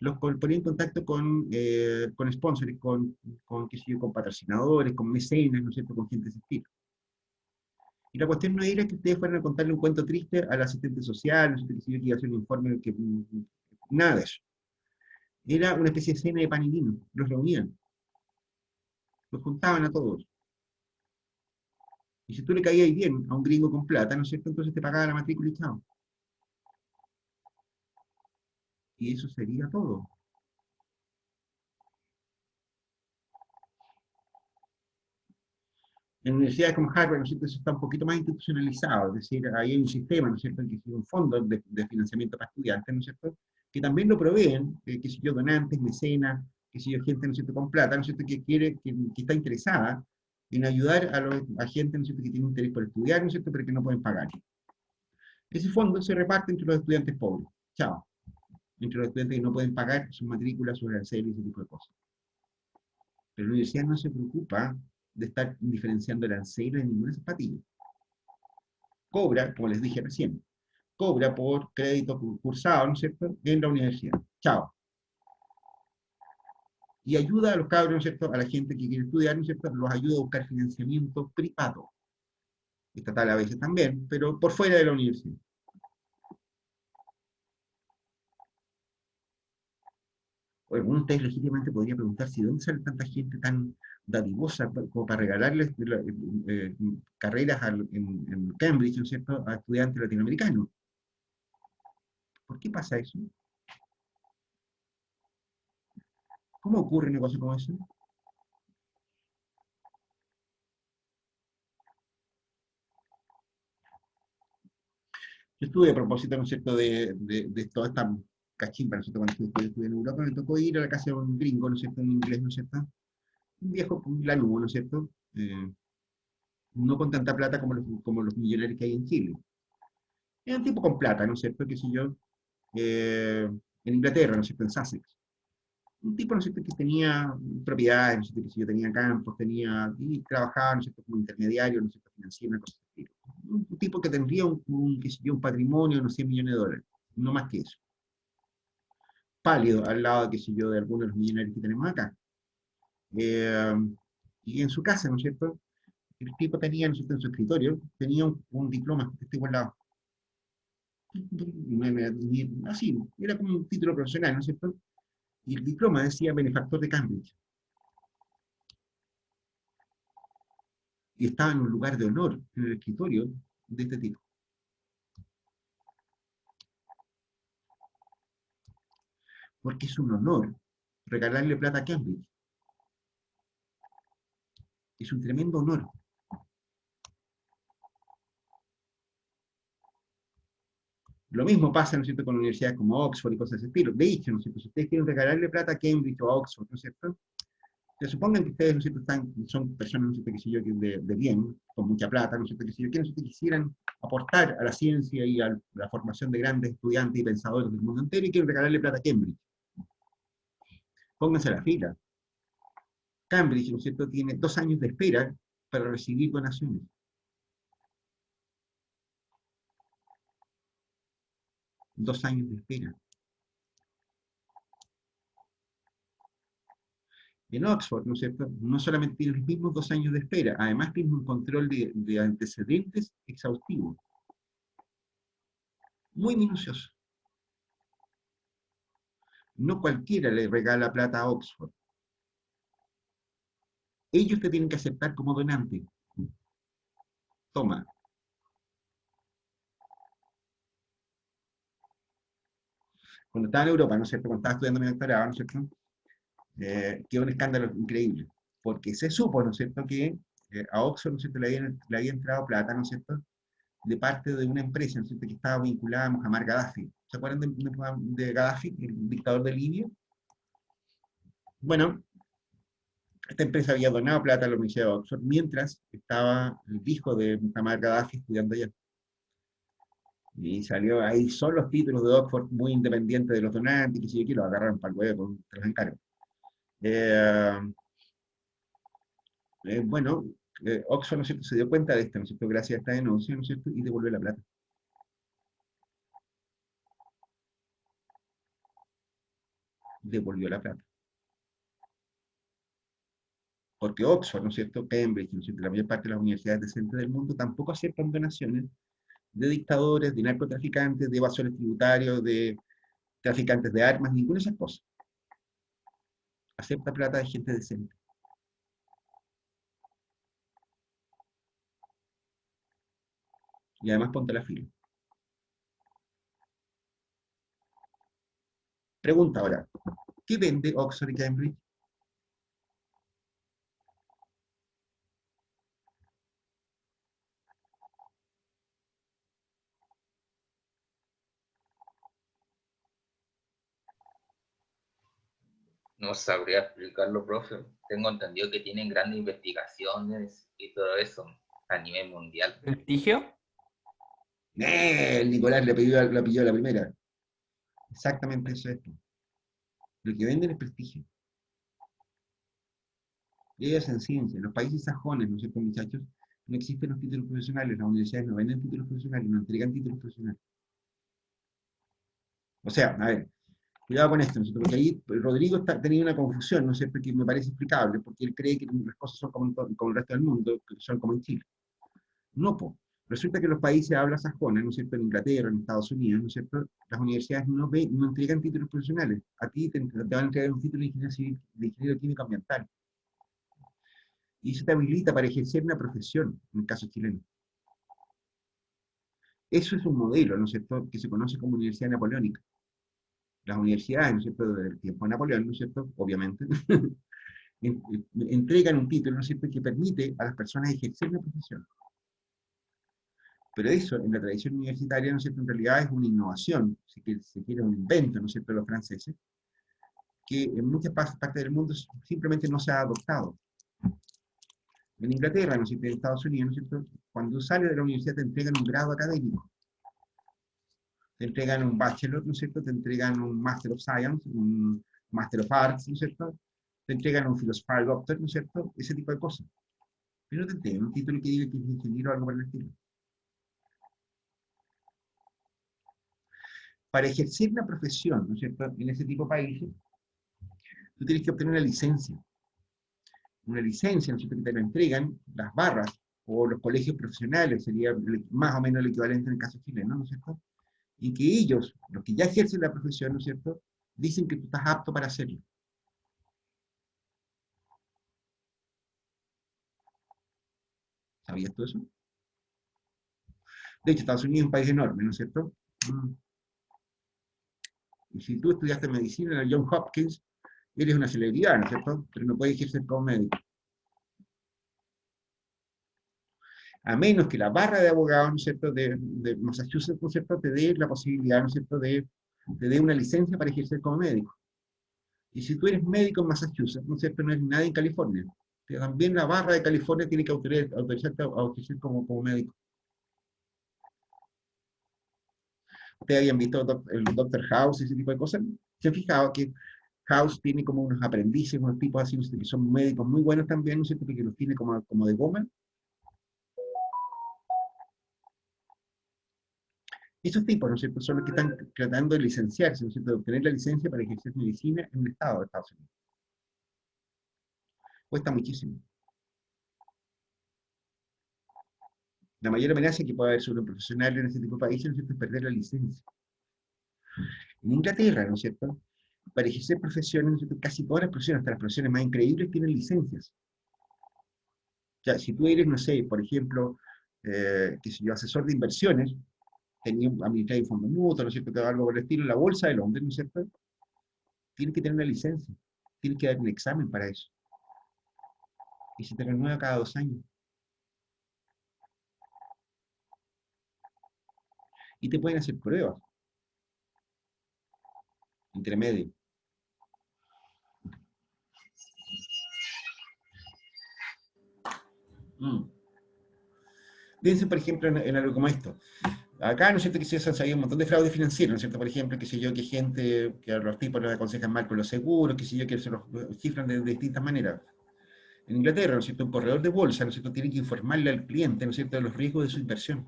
los ponía en contacto con sponsors, qué sé yo, con patrocinadores, con mecenas, ¿no es cierto?, con gente de ese estilo. Y la cuestión no era que ustedes fueran a contarle un cuento triste al asistente social, no sé qué, que iba a hacer un informe, nada de eso. Era una especie de cena de pan y vino. Los reunían, los juntaban a todos. Y si tú le caías bien a un gringo con plata, ¿no es cierto?, entonces te pagaba la matrícula y chao. Y eso sería todo. En universidades como Harvard, ¿no es cierto?, eso está un poquito más institucionalizado, es decir, ahí hay un sistema, ¿no es cierto?, que es un fondo de financiamiento para estudiantes, ¿no es cierto?, que también lo proveen, qué sé yo, donantes, mecenas, qué sé yo, gente, ¿no es cierto?, con plata, ¿no es cierto?, que quiere, que está interesada en ayudar a gente, ¿no es cierto?, que tiene interés por estudiar, ¿no es cierto?, pero que no pueden pagar. Ese fondo se reparte entre los estudiantes pobres, chao, entre los estudiantes que no pueden pagar sus matrículas, sus aranceles y ese tipo de cosas. Pero la universidad no se preocupa de estar diferenciando aranceles en ninguna zapatilla. Cobra, como les dije recién, cobra por crédito cursado, ¿no es cierto?, en la universidad. Chao. Y ayuda a los cabros, ¿no es cierto?, a la gente que quiere estudiar, ¿no es cierto?, los ayuda a buscar financiamiento privado. Estatal a veces también, pero por fuera de la universidad. Bueno, uno de ustedes legítimamente podría preguntar si de dónde sale tanta gente tan dadivosa como para regalarles carreras en Cambridge, ¿no es cierto?, a estudiantes latinoamericanos. ¿Por qué pasa eso? ¿Cómo ocurre una cosa como eso? Yo estuve a propósito, ¿no es cierto?, de toda esta cachimba, ¿no es cierto?, cuando estuve en Europa, me tocó ir a la casa de un gringo, ¿no es cierto?, en inglés, ¿no es cierto?, un viejo lanudo, ¿no es cierto?, no con tanta plata como los millonarios que hay en Chile. Era un tipo con plata, ¿no es cierto?, qué sé yo, en Inglaterra, ¿no es cierto?, en Sussex. Un tipo, ¿no es cierto?, que tenía propiedades, ¿no es cierto?, que si yo, tenía campos, y trabajaba, ¿no es cierto?, como intermediario, ¿no es cierto?, financiero, una cosa así. Un tipo que tendría qué sé yo, un patrimonio de unos 100 millones de dólares, no más que eso. Pálido al lado, qué sé yo, de algunos de los millonarios que tenemos acá. Eh, y en su casa, ¿no es cierto?, el tipo tenía, ¿no es cierto?, en su escritorio, tenía un diploma, este igual lado. Así, era como un título profesional, ¿no es cierto? Y el diploma decía benefactor de Cambridge. Y estaba en un lugar de honor en el escritorio de este tipo. Porque es un honor regalarle plata a Cambridge. Es un tremendo honor. Lo mismo pasa, ¿no es cierto?, con universidades como Oxford y cosas de ese estilo. De hecho, ¿no es cierto?, si ustedes quieren regalarle plata a Cambridge o a Oxford, ¿no es cierto?, se supongan que ustedes, ¿no es cierto?, son personas, ¿no es cierto?, que, si yo, de bien, con mucha plata, ¿no es cierto?, que si yo, que, ¿no es cierto?, quisieran aportar a la ciencia y a la formación de grandes estudiantes y pensadores del mundo entero y quieren regalarle plata a Cambridge. Pónganse a la fila. Cambridge, ¿no es cierto?, tiene 2 años de espera para recibir donaciones. 2 años de espera. En Oxford, ¿no es cierto?, no solamente tiene los mismos 2 años de espera, además tiene un control de antecedentes exhaustivo. Muy minucioso. No cualquiera le regala plata a Oxford. Ellos te tienen que aceptar como donante. Toma. Cuando estaba en Europa, ¿no es cierto? Cuando estaba estudiando mi doctorado, ¿no es cierto? Quedó un escándalo increíble. Porque se supo, ¿no es cierto?, que a Oxford, ¿no es cierto?, le había entrado plata, ¿no es cierto?, de parte de una empresa, ¿no es cierto?, que estaba vinculada a Muammar Gaddafi. ¿Se acuerdan de Gaddafi, el dictador de Libia? Bueno, esta empresa había donado plata a la Universidad de Oxford mientras estaba el hijo de Muammar Gaddafi estudiando allá. Y salió ahí, son los títulos de Oxford muy independientes de los donantes, que sí, que lo agarraron para el huevo, te los encargo. Eh, bueno, Oxford, ¿no es cierto?, se dio cuenta de esto, ¿no es cierto?, gracias a esta denuncia, ¿no es cierto?, y devolvió la plata. Devolvió la plata. Porque Oxford, ¿no es cierto?, Cambridge, ¿no es cierto?, la mayor parte de las universidades decentes del mundo tampoco aceptan donaciones de dictadores, de narcotraficantes, de evasores tributarios, de traficantes de armas, ninguna de esas cosas. Acepta plata de gente decente. Y además ponte la fila. Pregunta ahora, ¿qué vende Oxford y Cambridge? No sabría explicarlo, profe. Tengo entendido que tienen grandes investigaciones y todo eso a nivel mundial. ¿Prestigio? El Nicolás la pilló a la primera. Exactamente eso es. Lo que venden es prestigio. Y ellos en ciencia. En los países sajones, ¿no es cierto, muchachos? No existen los títulos profesionales. Las universidades no venden títulos profesionales, no entregan títulos profesionales. O sea, a ver, cuidado con esto, ¿no es cierto? Porque ahí Rodrigo está teniendo una confusión, ¿no es cierto?, que me parece explicable, porque él cree que las cosas son como el resto del mundo, que son como en Chile. No, po. Resulta que en los países de habla sajona, ¿no es cierto?, en Inglaterra, en Estados Unidos, ¿no es cierto?, las universidades no entregan títulos profesionales. A ti te van a entregar un título de ingeniero civil, de ingeniero químico ambiental. Y eso te habilita para ejercer una profesión, en el caso chileno. Eso es un modelo, ¿no es cierto?, que se conoce como Universidad Napoleónica. Las universidades, ¿no es cierto?, del tiempo de Napoleón, ¿no es cierto?, obviamente, entregan un título, ¿no es cierto?, que permite a las personas ejercer una profesión. Pero eso, en la tradición universitaria, ¿no es cierto?, en realidad es una innovación, si se quiere un invento, ¿no es cierto?, de los franceses, que en muchas partes del mundo simplemente no se ha adoptado. En Inglaterra, ¿no es cierto?, en Estados Unidos, ¿no es cierto?, cuando sales de la universidad te entregan un grado académico, te entregan un bachelor, ¿no es cierto?, te entregan un Master of Science, un Master of Arts, ¿no es cierto?, te entregan un Philosopher Doctor, ¿no es cierto?, ese tipo de cosas. Pero no te entregan un título que diga que es ingeniero o algo por el estilo. Para ejercer una profesión, ¿no es cierto?, en ese tipo de países, tú tienes que obtener una licencia, ¿no es cierto?, que te la entregan las barras o los colegios profesionales, sería más o menos el equivalente en el caso chileno, ¿no es cierto?, y que ellos, los que ya ejercen la profesión, ¿no es cierto?, dicen que tú estás apto para hacerlo. ¿Sabías tú eso? De hecho, Estados Unidos es un país enorme, ¿no es cierto? Y si tú estudiaste medicina en el Johns Hopkins, eres una celebridad, ¿no es cierto?, pero no puedes ejercer como médico. A menos que la barra de abogados, ¿no es cierto?, de Massachusetts, ¿no es cierto?, te dé la posibilidad, ¿no es cierto?, te dé una licencia para ejercer como médico. Y si tú eres médico en Massachusetts, ¿no es cierto?, no eres nadie en California. Pero también la barra de California tiene que autorizarte a ejercer como médico. Ustedes habían visto el Doctor House y ese tipo de cosas. Se han fijado que House tiene como unos aprendices, unos tipos así, ¿no es cierto?, que son médicos muy buenos también, ¿no es cierto?, que los tiene como de goma. Esos tipos, ¿no es cierto?, son los que están tratando de licenciarse, ¿no es cierto?, de obtener la licencia para ejercer medicina en un estado de Estados Unidos. Cuesta muchísimo. La mayor amenaza que puede haber sobre un profesional en ese tipo de países, ¿no es cierto?, es perder la licencia. En Inglaterra, ¿no es cierto?, para ejercer profesiones, ¿no es cierto? Casi todas las profesiones, hasta las profesiones más increíbles, tienen licencias. O sea, si tú eres, no sé, por ejemplo, qué sé yo, asesor de inversiones, tenía administrar un fondo mutuo, ¿no es cierto? Algo por el estilo, en la bolsa de Londres, ¿no es cierto? Tienes que tener una licencia, tienes que dar un examen para eso. Y se te renueva cada 2 años. Y te pueden hacer pruebas, intermedio. Mm. Piensen, por ejemplo, en algo como esto. Acá, ¿no es cierto?, que se han sabido un montón de fraudes financieros, ¿no es cierto? Por ejemplo, que sé yo, que gente, que a los tipos los aconsejan mal con los seguros, que sé yo, que se los cifran de distintas maneras. En Inglaterra, ¿no es cierto?, un corredor de bolsa, ¿no es cierto?, tiene que informarle al cliente, ¿no es cierto?, de los riesgos de su inversión.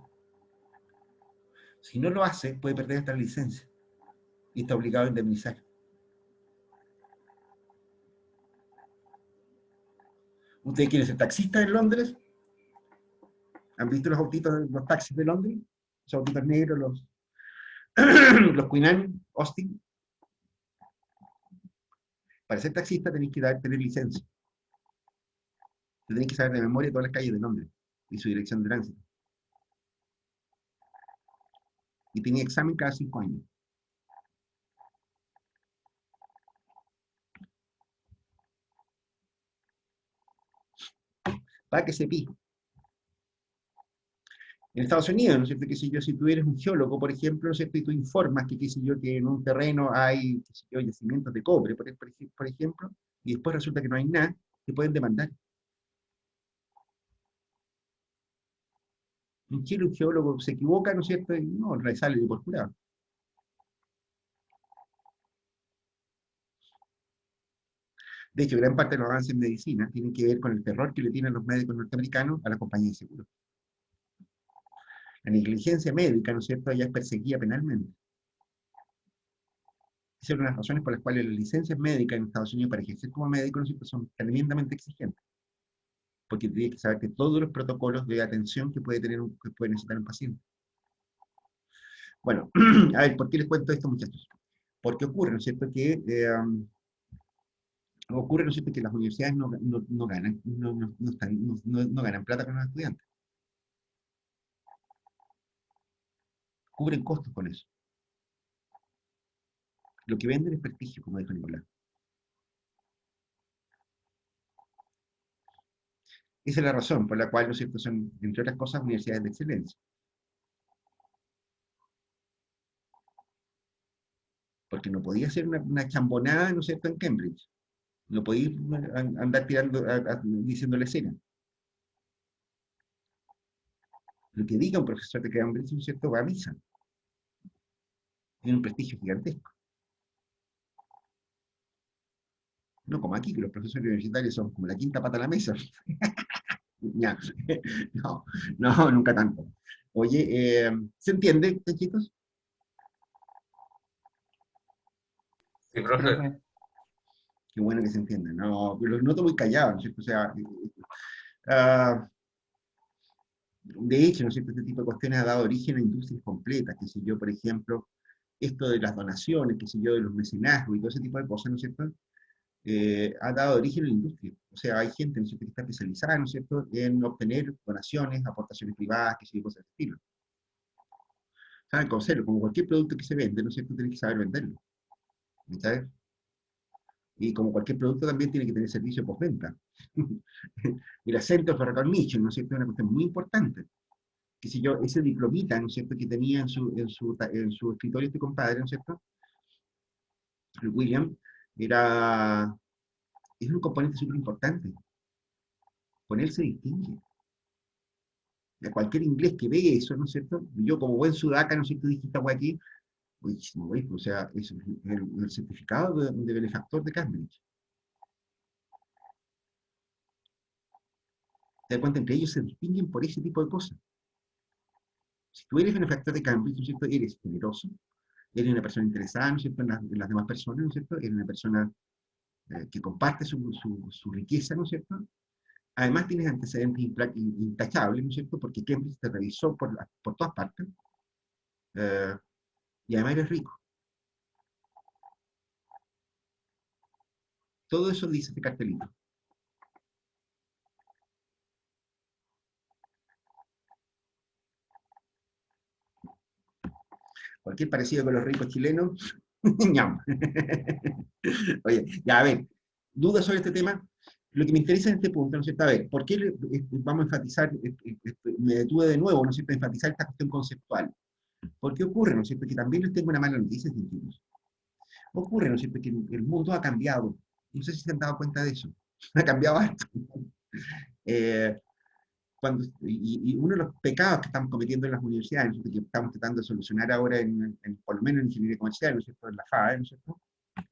Si no lo hace, puede perder esta licencia y está obligado a indemnizar. ¿Ustedes quieren ser taxistas en Londres? ¿Han visto los autitos, los taxis de Londres? Los autitos negros, los Queen Anne, Austin. Para ser taxista tenéis que tener licencia. Tenéis que saber de memoria todas las calles de Londres y su dirección de tránsito. Y tenía examen cada 5 años. Para que sepáis. En Estados Unidos, ¿no es cierto? Qué sé yo, si tú eres un geólogo, por ejemplo, ¿no es cierto? Y tú informas que, qué sé yo, que en un terreno hay, qué sé yo, yacimientos de cobre, por ejemplo, y después resulta que no hay nada, te pueden demandar. En Chile un geólogo se equivoca, ¿no es cierto? Y no, sale por jurado. De hecho, gran parte de los avances en medicina tienen que ver con el terror que le tienen los médicos norteamericanos a la compañía de seguros. La negligencia médica, ¿no es cierto?, ya es perseguida penalmente. Esa es una de las razones por las cuales las licencias médicas en Estados Unidos para ejercer como médico, ¿no es cierto?, son tremendamente exigentes. Porque tienes que saber que todos los protocolos de atención que puede tener que puede necesitar un paciente. Bueno, a ver, ¿por qué les cuento esto, muchachos? Porque ocurre, ¿no es cierto?, que ocurre, ¿no es cierto?, que las universidades no ganan, no ganan plata con los estudiantes. Cubren costos con eso. Lo que venden es prestigio, como dijo Nicolás. Esa es la razón por la cual, ¿no es cierto?, son, entre otras cosas, universidades de excelencia. Porque no podía ser una chambonada, ¿no es cierto?, en Cambridge. No podía andar tirando, diciendo la escena. Lo que diga un profesor de Cambridge, ¿no es cierto?, va a misa. Tiene un prestigio gigantesco. No como aquí, que los profesores universitarios son como la quinta pata a la mesa. Ya. No, no, nunca tanto. Oye, ¿se entiende, chicos? Sí, Sí, profe. profe. Qué bueno que se entiende. No, los noto muy callados, ¿no es cierto? O sea, ah, de hecho, ¿no es cierto?, este tipo de cuestiones ha dado origen a industrias completas, que sé yo, por ejemplo, esto de las donaciones, que sé yo, de los mecenazgos y todo ese tipo de cosas, ¿no es cierto?, ha dado origen a la industria. O sea, hay gente, ¿no es cierto?, que está especializada, ¿no es cierto?, en obtener donaciones, aportaciones privadas, que sé yo, cosas de estilo. ¿Saben cómo hacerlo? Como cualquier producto que se vende, ¿no es cierto?, tiene que saber venderlo. ¿Sabes? Y como cualquier producto también tiene que tener servicio postventa. El acento of recognition, ¿no es cierto?, es una cuestión muy importante. Que si yo, ese diplomita, ¿no es cierto?, que tenía en su escritorio este compadre, ¿no es cierto?, el William, es un componente súper importante. Con él se distingue. A cualquier inglés que ve eso, ¿no es cierto? Yo como buen sudaca, ¿no es cierto?, dije esta aquí, o sea, es el certificado de benefactor de Cambridge. Te das cuenta, entre ellos se distinguen por ese tipo de cosas. Si tú eres benefactor de Cambridge, ¿no es cierto?, eres generoso, eres una persona interesada, ¿no es cierto?, en las demás personas, ¿no es cierto?, eres una persona que comparte su riqueza, ¿no es cierto? Además tienes antecedentes intachables, ¿no es cierto?, porque Cambridge te revisó por todas partes, eh, y además eres rico. Todo eso dice este cartelito. Cualquier parecido con los ricos chilenos, ñam. Oye, ya a ver, ¿dudas sobre este tema? Lo que me interesa en este punto, ¿no es cierto? A ver, ¿por qué vamos a enfatizar, me detuve de nuevo, ¿no es cierto?, a enfatizar esta cuestión conceptual? ¿Por qué ocurre, ¿no es cierto?, que también les tengo una mala noticia, científicos. Ocurre, ¿no es cierto?, que el mundo ha cambiado. No sé si se han dado cuenta de eso. Ha cambiado harto. Y uno de los pecados que estamos cometiendo en las universidades, ¿no es cierto?, que estamos tratando de solucionar ahora, por lo menos en ingeniería comercial, ¿no es cierto?, en la FAE, ¿no es cierto?,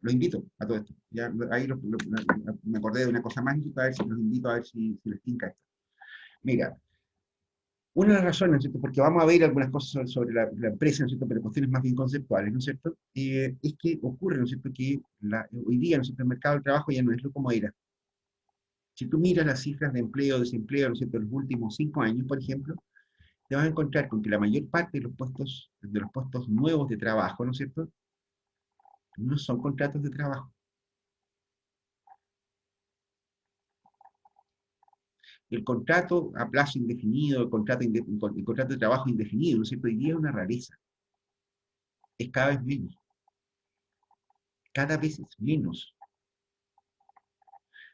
los invito a todo esto. Ya, ahí me acordé de una cosa más, a ver si los invito a ver si les tinca esto. Mira, una de las razones, ¿no es cierto?, porque vamos a ver algunas cosas sobre la empresa, ¿no es cierto?, pero cuestiones más bien conceptuales, ¿no es cierto?, es que ocurre, ¿no es cierto?, que hoy día, ¿no es cierto?, el mercado del trabajo ya no es lo como era. Si tú miras las cifras de empleo, desempleo, ¿no es cierto?, en los últimos 5 años, por ejemplo, te vas a encontrar con que la mayor parte de los puestos nuevos de trabajo, ¿no es cierto?, no son contratos de trabajo. El contrato a plazo indefinido, el contrato de trabajo indefinido, ¿no es cierto?, hoy día es una rareza. Es cada vez menos. Cada vez es menos.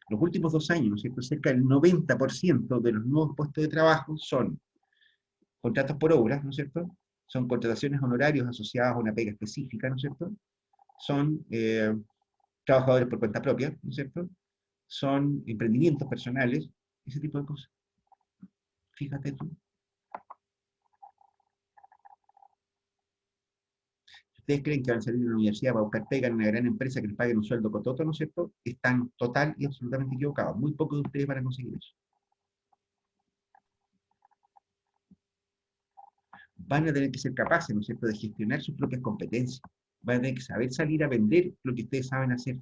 Los últimos 2 años, ¿no es cierto?, cerca del 90% de los nuevos puestos de trabajo son contratos por obras, ¿no es cierto?, son contrataciones honorarios asociadas a una pega específica, ¿no es cierto?, son trabajadores por cuenta propia, ¿no es cierto?, son emprendimientos personales, ese tipo de cosas. Fíjate tú. ¿Ustedes creen que van a salir de la universidad para buscar pega en una gran empresa que les paguen un sueldo cototo, ¿no es cierto? Están total y absolutamente equivocados. Muy pocos de ustedes van a conseguir eso. Van a tener que ser capaces, ¿no es cierto?, de gestionar sus propias competencias. Van a tener que saber salir a vender lo que ustedes saben hacer.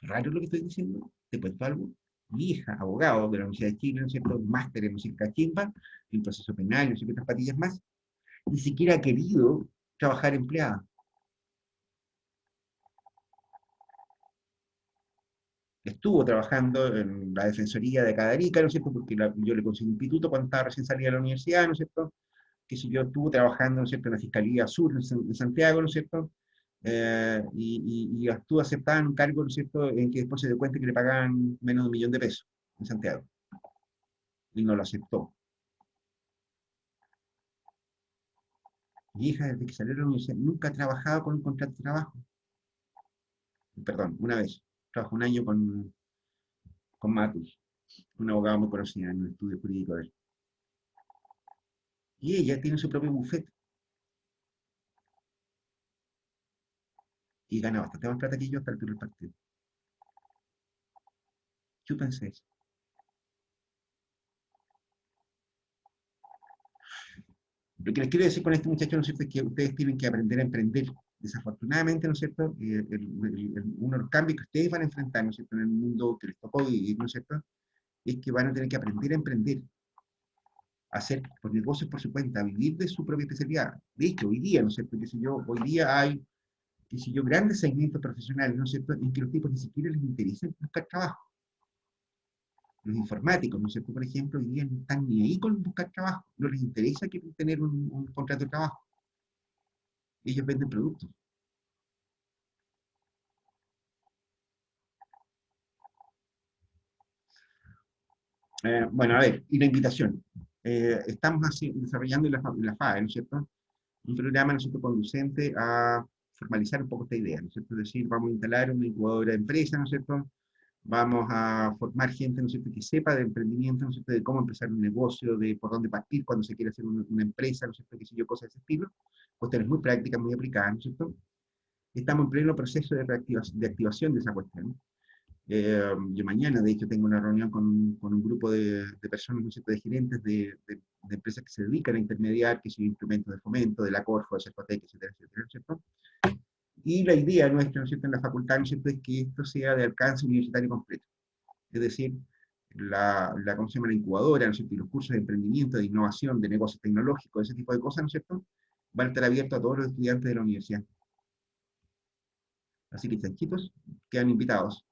¿Raro lo que estoy diciendo? ¿Te cuento algo? Mi hija, abogado de la Universidad de Chile, ¿no es cierto?, máster en música chimba, en proceso penal, no sé qué otras patillas más, ni siquiera ha querido trabajar empleada. Estuvo trabajando en la Defensoría de Cadarica, ¿no es cierto?, porque yo le conseguí un pituto cuando estaba recién salida de la universidad, ¿no es cierto?, que si yo estuvo trabajando, ¿no es cierto?, en la Fiscalía Sur de Santiago, ¿no es cierto?, y estuvo aceptada en un cargo, ¿no es cierto?, en que después se dio cuenta que le pagaban menos de $1.000.000 en Santiago, y no lo aceptó. Mi hija, desde que salió de la universidad, nunca ha trabajado con un contrato de trabajo. Perdón, una vez. Trabajó un año con Matus, un abogado muy conocido en el estudio jurídico de él. Y ella tiene su propio bufete. Y gana bastante más plata que yo hasta el altura del partido. Chúpense eso. Lo que les quiero decir con este muchacho, ¿no es cierto?, es que ustedes tienen que aprender a emprender. Desafortunadamente, ¿no es cierto?, uno de los cambios que ustedes van a enfrentar, ¿no es cierto?, en el mundo que les tocó vivir, ¿no es cierto?, es que van a tener que aprender a emprender, a hacer negocios por su cuenta, a vivir de su propia especialidad. De hecho, hoy día, ¿no es cierto?, hoy día hay, grandes segmentos profesionales, ¿no es cierto?, en que los tipos ni siquiera les interesa buscar trabajo. Los informáticos, ¿no es cierto?, por ejemplo, hoy día no están ni ahí con buscar trabajo, no les interesa tener un contrato de trabajo. Ellos venden productos. Bueno, a ver, y la invitación. Estamos desarrollando en la FAE, ¿no es cierto?, un programa, ¿no es cierto?, conducente a formalizar un poco esta idea, ¿no es cierto?, es decir, vamos a instalar una incubadora de empresas, ¿no es cierto?, vamos a formar gente, ¿no es cierto?, que sepa de emprendimiento, ¿no es cierto?, de cómo empezar un negocio, de por dónde partir cuando se quiere hacer una empresa, ¿no es cierto?, qué sé yo, cosas de ese estilo, cuestiones muy prácticas, muy aplicadas, ¿no es cierto? Estamos en pleno proceso de activación de esa cuestión. Yo mañana, de hecho, tengo una reunión con un grupo de personas, ¿no es cierto?, de gerentes de empresas que se dedican a intermediar, que son instrumentos de fomento, de la Corfo, de Cercotec, etcétera, etcétera, ¿no es cierto? Y la idea nuestra, ¿no es cierto?, en la facultad, ¿no es cierto?, es que esto sea de alcance universitario completo. Es decir, ¿cómo se llama?, la incubadora, ¿no es cierto?, y los cursos de emprendimiento, de innovación, de negocios tecnológicos, ese tipo de cosas, ¿no es cierto?, van a estar abiertos a todos los estudiantes de la universidad. Así que chanchitos quedan invitados.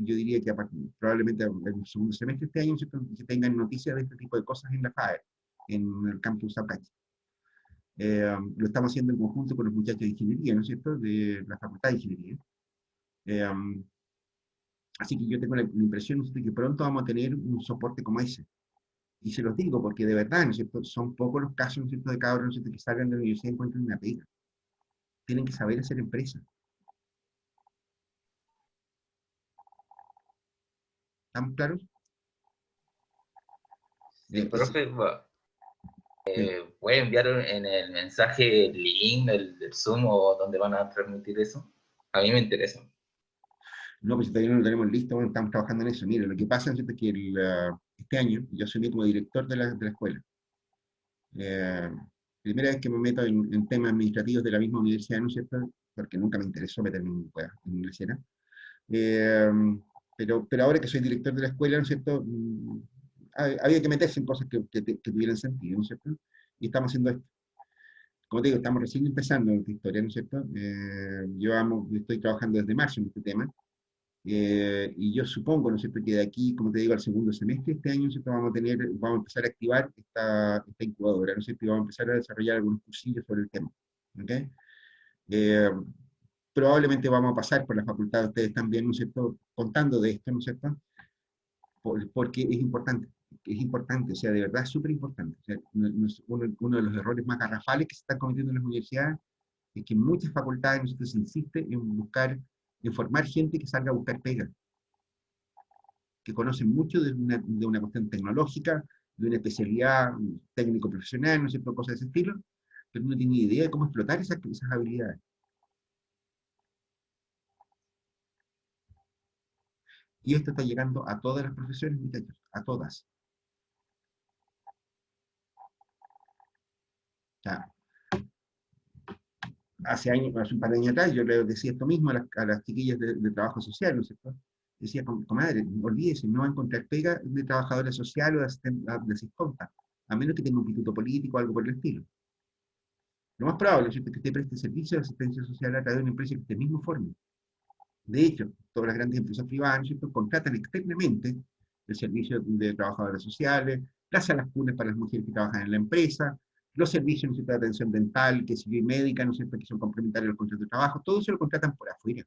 Yo diría que probablemente en el segundo semestre de este año se tengan noticias de este tipo de cosas en la FAER, en el campus Apache. Lo estamos haciendo en conjunto con los muchachos de ingeniería, ¿no es cierto?, de la Facultad de Ingeniería. Así que yo tengo la impresión, ¿no es cierto?, que pronto vamos a tener un soporte como ese. Y se los digo porque de verdad, ¿no es cierto?, son pocos los casos, ¿no es cierto?, de cabros, ¿no es cierto?, que salgan de la universidad y encuentren una pega. Tienen que saber hacer empresa. ¿Estamos claros? Sí, Ese, profe, sí. ¿puede enviar en el mensaje el link del Zoom o donde van a transmitir eso? A mí me interesa. No, pues todavía no lo tenemos listo, bueno, estamos trabajando en eso. Mire, lo que pasa es, ¿no es cierto?, que este año yo asumí como director de la escuela. Eh, Primera vez que me meto en temas administrativos de la misma universidad, ¿no es cierto?, porque nunca me interesó meterme en universidad. Eh, pero ahora que soy director de la escuela, ¿no es cierto?, había que meterse en cosas que tuvieran sentido, ¿no es cierto? Y estamos haciendo esto. Como te digo, estamos recién empezando en esta historia, ¿no es cierto? Estoy trabajando desde marzo en este tema, y yo supongo, ¿no es cierto?, que de aquí, como te digo, al segundo semestre de este año, ¿no es cierto?, vamos a empezar a activar esta incubadora, ¿no es cierto?, y vamos a empezar a desarrollar algunos cursillos sobre el tema, ¿ok? Eh, Probablemente vamos a pasar por la facultad de ustedes también, ¿no es cierto?, contando de esto, ¿no es cierto?, porque es importante, o sea, de verdad es súper importante. O sea, uno de los errores más garrafales que se están cometiendo en las universidades es que en muchas facultades, ¿no es cierto?, se insiste en formar gente que salga a buscar pega, que conocen mucho de una cuestión tecnológica, de una especialidad técnico profesional, ¿no es cierto?, cosas de ese estilo, pero no tiene ni idea de cómo explotar esas habilidades. Y esto está llegando a todas las profesiones, muchachos, a todas. O sea, hace un par de años atrás, yo le decía esto mismo a las chiquillas de trabajo social, ¿no es cierto? Decía, comadre, olvídese, no va a encontrar pega de trabajadora social o de asistenta, a menos que tenga un instituto político o algo por el estilo. Lo más probable es que usted preste servicio de asistencia social a través de una empresa que usted mismo forme. De hecho, todas las grandes empresas privadas, ¿no es cierto?, contratan externamente el servicio de trabajadoras sociales, las salas cunas para las mujeres que trabajan en la empresa, los servicios, ¿no es cierto?, de atención dental, que si médica, ¿no es cierto?, que son complementarios a los contratos de trabajo, todo eso lo contratan por afuera,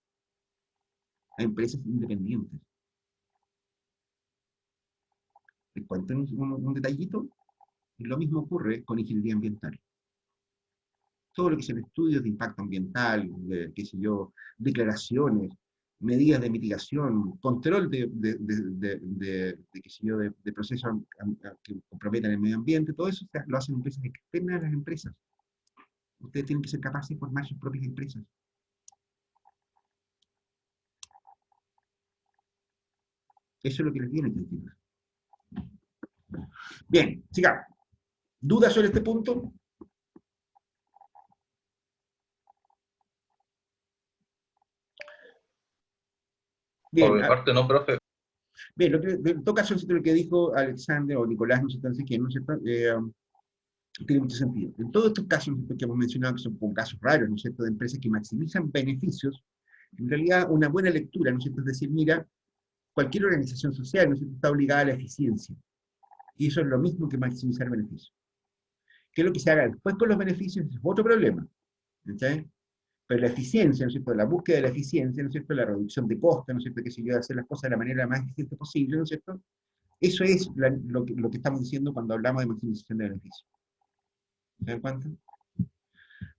a empresas independientes. Les cuento un detallito, y lo mismo ocurre con ingeniería ambiental. Todo lo que son estudios de impacto ambiental, qué sé yo, declaraciones, medidas de mitigación, control qué sé yo, de procesos que comprometan el medio ambiente, todo eso lo hacen empresas externas a las empresas. Ustedes tienen que ser capaces de formar sus propias empresas. Eso es lo que les tiene que decir. Bien, sigamos. ¿Dudas sobre este punto? Por Bien, mi parte, no, profe. bien, en todo caso, lo que dijo Alexander o Nicolás, no sé, que no sé, tiene mucho sentido. En todos estos casos que hemos mencionado, que son casos raros, ¿no es cierto?, de empresas que maximizan beneficios, en realidad una buena lectura, ¿no es cierto?, es decir, mira, cualquier organización social, ¿no es cierto?, está obligada a la eficiencia. Y eso es lo mismo que maximizar beneficios. ¿Qué es lo que se haga después con los beneficios? Es otro problema. ¿Okay? Pero la eficiencia, ¿no es cierto?, la búsqueda de la eficiencia, ¿no es cierto?, la reducción de costes, ¿no es cierto?, que se ayuda a hacer las cosas de la manera más eficiente posible, ¿no es cierto? Eso es lo que estamos diciendo cuando hablamos de maximización de beneficios. ¿Se dan cuenta?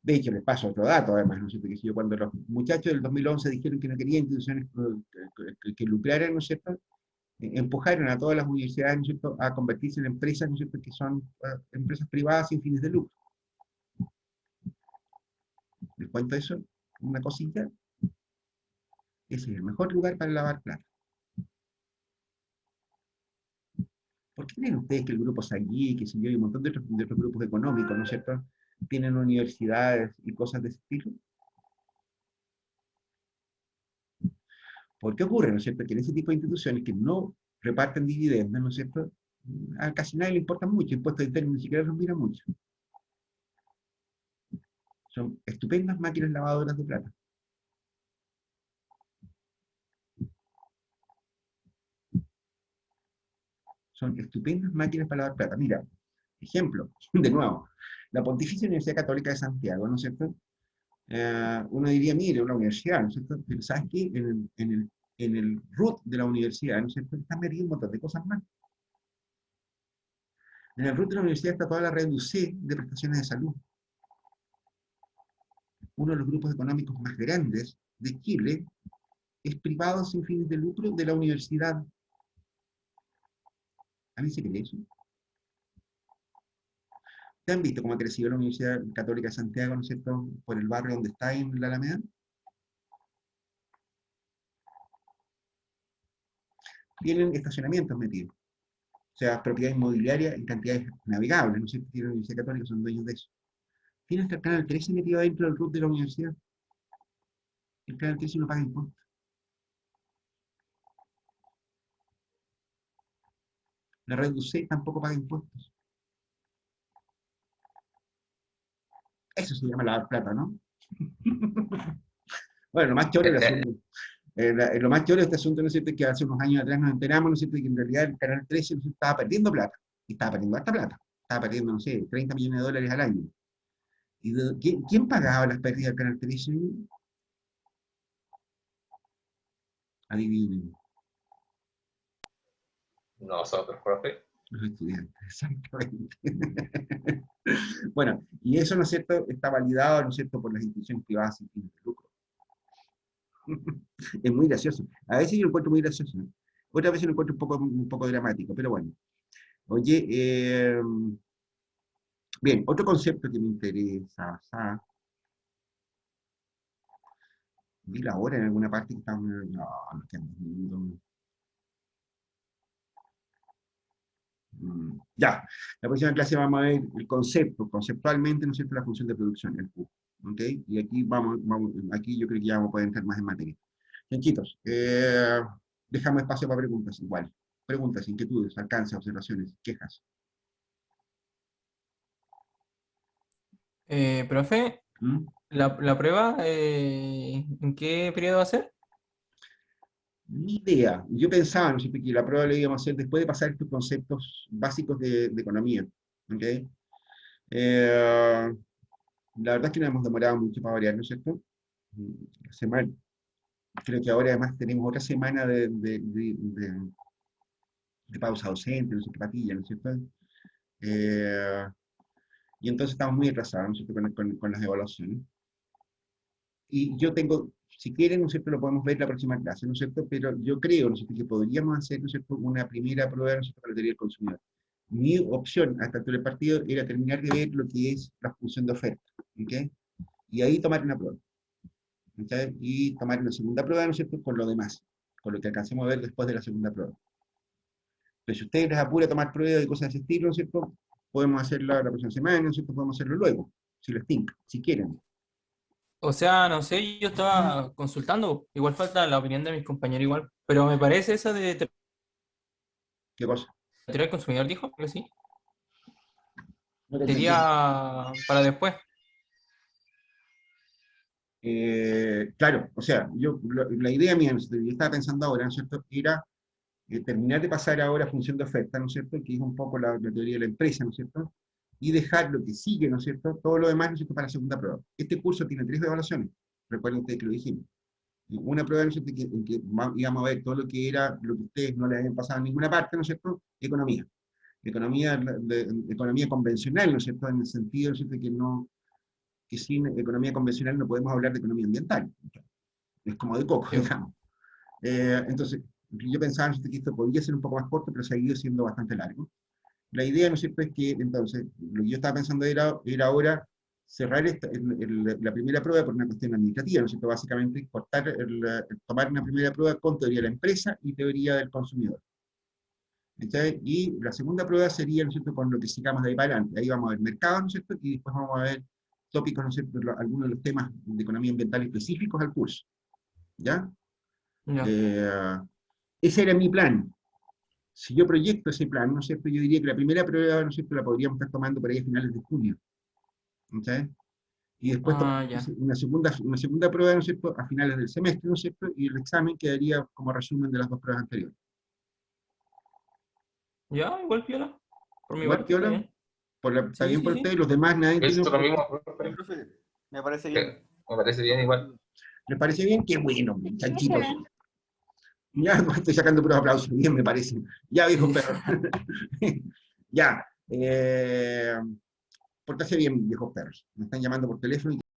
De hecho, les paso otro dato, además, ¿no es cierto?, que si yo, cuando los muchachos del 2011 dijeron que no querían instituciones que lucraran, ¿no es cierto?, empujaron a todas las universidades, ¿no es cierto?, a convertirse en empresas, ¿no es cierto?, que son empresas privadas sin fines de lucro. ¿Les cuento eso? Una cosita. Ese es el mejor lugar para lavar plata. ¿Por qué creen ustedes que el grupo Sagui, que se yo, y un montón de otros grupos económicos, ¿no es cierto?, tienen universidades y cosas de ese estilo? ¿Por qué ocurre, no es cierto?, que en ese tipo de instituciones que no reparten dividendos, ¿no es cierto?, a casi nadie le importa mucho, impuestos internos ni siquiera los mira mucho. Son estupendas máquinas lavadoras de plata. Son estupendas máquinas para lavar plata. Mira, ejemplo, de nuevo, la Pontificia Universidad Católica de Santiago, ¿no es cierto? Uno diría, mire, una universidad, ¿no es cierto? Pero ¿sabes qué? En el root de la universidad, ¿no es cierto? Están metidos un montón de cosas más. En el root de la universidad está toda la red UC de prestaciones de salud. Uno de los grupos económicos más grandes de Chile es privado sin fines de lucro de la universidad. ¿Alguien se cree eso? ¿Te han visto cómo ha crecido la Universidad Católica de Santiago, ¿no es cierto?, por el barrio donde está en la Alameda? Tienen estacionamientos metidos. O sea, propiedad inmobiliaria en cantidades navegables, ¿no es cierto? Tiene la Universidad Católica, son dueños de eso. Tiene hasta el Canal 13 metido dentro del RUT de la universidad. El Canal 13 no paga impuestos. La red UC tampoco paga impuestos. Eso se llama lavar plata, ¿no? Bueno, lo más choro del asunto. Lo más choro de este asunto, ¿no es cierto?, es que hace unos años atrás nos enteramos, ¿no es cierto?, de que en realidad el Canal 13 ¿no es cierto?, estaba perdiendo plata. Y estaba perdiendo harta plata. Estaba perdiendo, no sé, 30 millones de dólares al año. ¿Y quién pagaba las pérdidas del Canal 13? Adivinen. Nosotros, profe. Los estudiantes, exactamente. Bueno, y eso, ¿no es cierto?, está validado, ¿no es cierto?, por las instituciones privadas sin fines de lucro. Es muy gracioso. A veces yo lo encuentro muy gracioso, ¿no? Otras veces lo encuentro un poco dramático, pero bueno. Oye, bien, otro concepto que me interesa, ¿sabes? Vi la hora en alguna parte que estamos... No, no quedan 2 minutos. Ya, la próxima clase vamos a ver el concepto, conceptualmente, ¿no es cierto?, la función de producción, el Q. ¿Ok? Y aquí aquí yo creo que ya vamos a poder entrar más en materia. Bien, chicos, dejamos espacio para preguntas, igual. Preguntas, inquietudes, alcances, observaciones, quejas. Profe, ¿Mm? ¿la prueba en qué periodo va a ser? Mi idea, yo pensaba, ¿no es cierto?, que la prueba la íbamos a hacer después de pasar estos conceptos básicos de economía. ¿Ok? La verdad es que no hemos demorado mucho para variar, ¿no es cierto? La semana, creo que ahora además tenemos otra semana de pausa docente, no sé qué patilla, ¿no es cierto? Eh, y entonces estamos muy atrasados, ¿no es cierto?, con las evaluaciones. Y yo tengo, si quieren, ¿no es cierto?, lo podemos ver la próxima clase, ¿no es cierto? Pero yo creo, ¿no es cierto?, que podríamos hacer, ¿no es cierto?, una primera prueba, ¿no es cierto?, para la teoría del consumidor. Mi opción a esta altura del partido era terminar de ver lo que es la función de oferta, ¿ok? Y ahí tomar una prueba, ¿ok? Y tomar una segunda prueba, ¿no es cierto?, con lo demás, con lo que alcancemos a ver después de la segunda prueba. Pero si ustedes les apura tomar pruebas y cosas de ese estilo, ¿no es cierto?, podemos hacerlo la próxima semana, ¿no es cierto?, podemos hacerlo luego, si les tinca, si quieren. O sea, no sé, yo estaba consultando, igual falta la opinión de mis compañeros igual, pero me parece esa de ¿Qué cosa? teoría del consumidor, dijo, que sí, No te entendí. sería para después. Claro, o sea, la idea mía, ¿no es cierto?, yo estaba pensando ahora, ¿no es cierto?, era terminar de pasar ahora a función de oferta, ¿no es cierto?, que es un poco la teoría de la empresa, ¿no es cierto?, y dejar lo que sigue, ¿no es cierto?, todo lo demás, ¿no es cierto?, para la segunda prueba. Este curso tiene 3 evaluaciones, recuerden ustedes que lo dijimos. Una prueba, ¿no es cierto?, en que íbamos a ver todo lo que era, lo que ustedes no les habían pasado en ninguna parte, ¿no es cierto?, economía. Economía convencional, ¿no es cierto?, en el sentido, ¿no es cierto?, que sin economía convencional no podemos hablar de economía ambiental. Es como de coco, Sí. digamos. Entonces, yo pensaba, ¿no es cierto?, que esto podría ser un poco más corto, pero se ha ido siendo bastante largo. La idea, ¿no es cierto?, es que entonces, lo que yo estaba pensando era ahora cerrar la primera prueba por una cuestión administrativa, ¿no es cierto?, básicamente tomar una primera prueba con teoría de la empresa y teoría del consumidor. ¿Está? Y la segunda prueba sería, ¿no es cierto?, con lo que sigamos de ahí para adelante. Ahí vamos a ver mercados, ¿no es cierto?, y después vamos a ver tópicos, ¿no es cierto?, algunos de los temas de economía ambiental específicos al curso. ¿Ya? Ya. Ese era mi plan. Si yo proyecto ese plan, ¿no es cierto?, yo diría que la primera prueba, ¿no es cierto?, la podríamos estar tomando por ahí a finales de junio. ¿Okay? Y después tomar Ya. una segunda prueba, ¿no es cierto?, a finales del semestre, ¿no es cierto?, y el examen quedaría como resumen de las 2 pruebas anteriores. Ya, igual piola. Por mi Igual parte, está piola. bien. Está Sí, bien sí, por sí. ustedes, los demás nadie tiene. Esto lo mismo, profe. Profe, me parece bien. Me parece bien igual. ¿Les parece bien? Qué bueno, chanchitos. Ya, estoy sacando puros aplausos, bien me parece. Ya, viejo perro. Ya. Pórtase bien, viejos perros. Me están llamando por teléfono y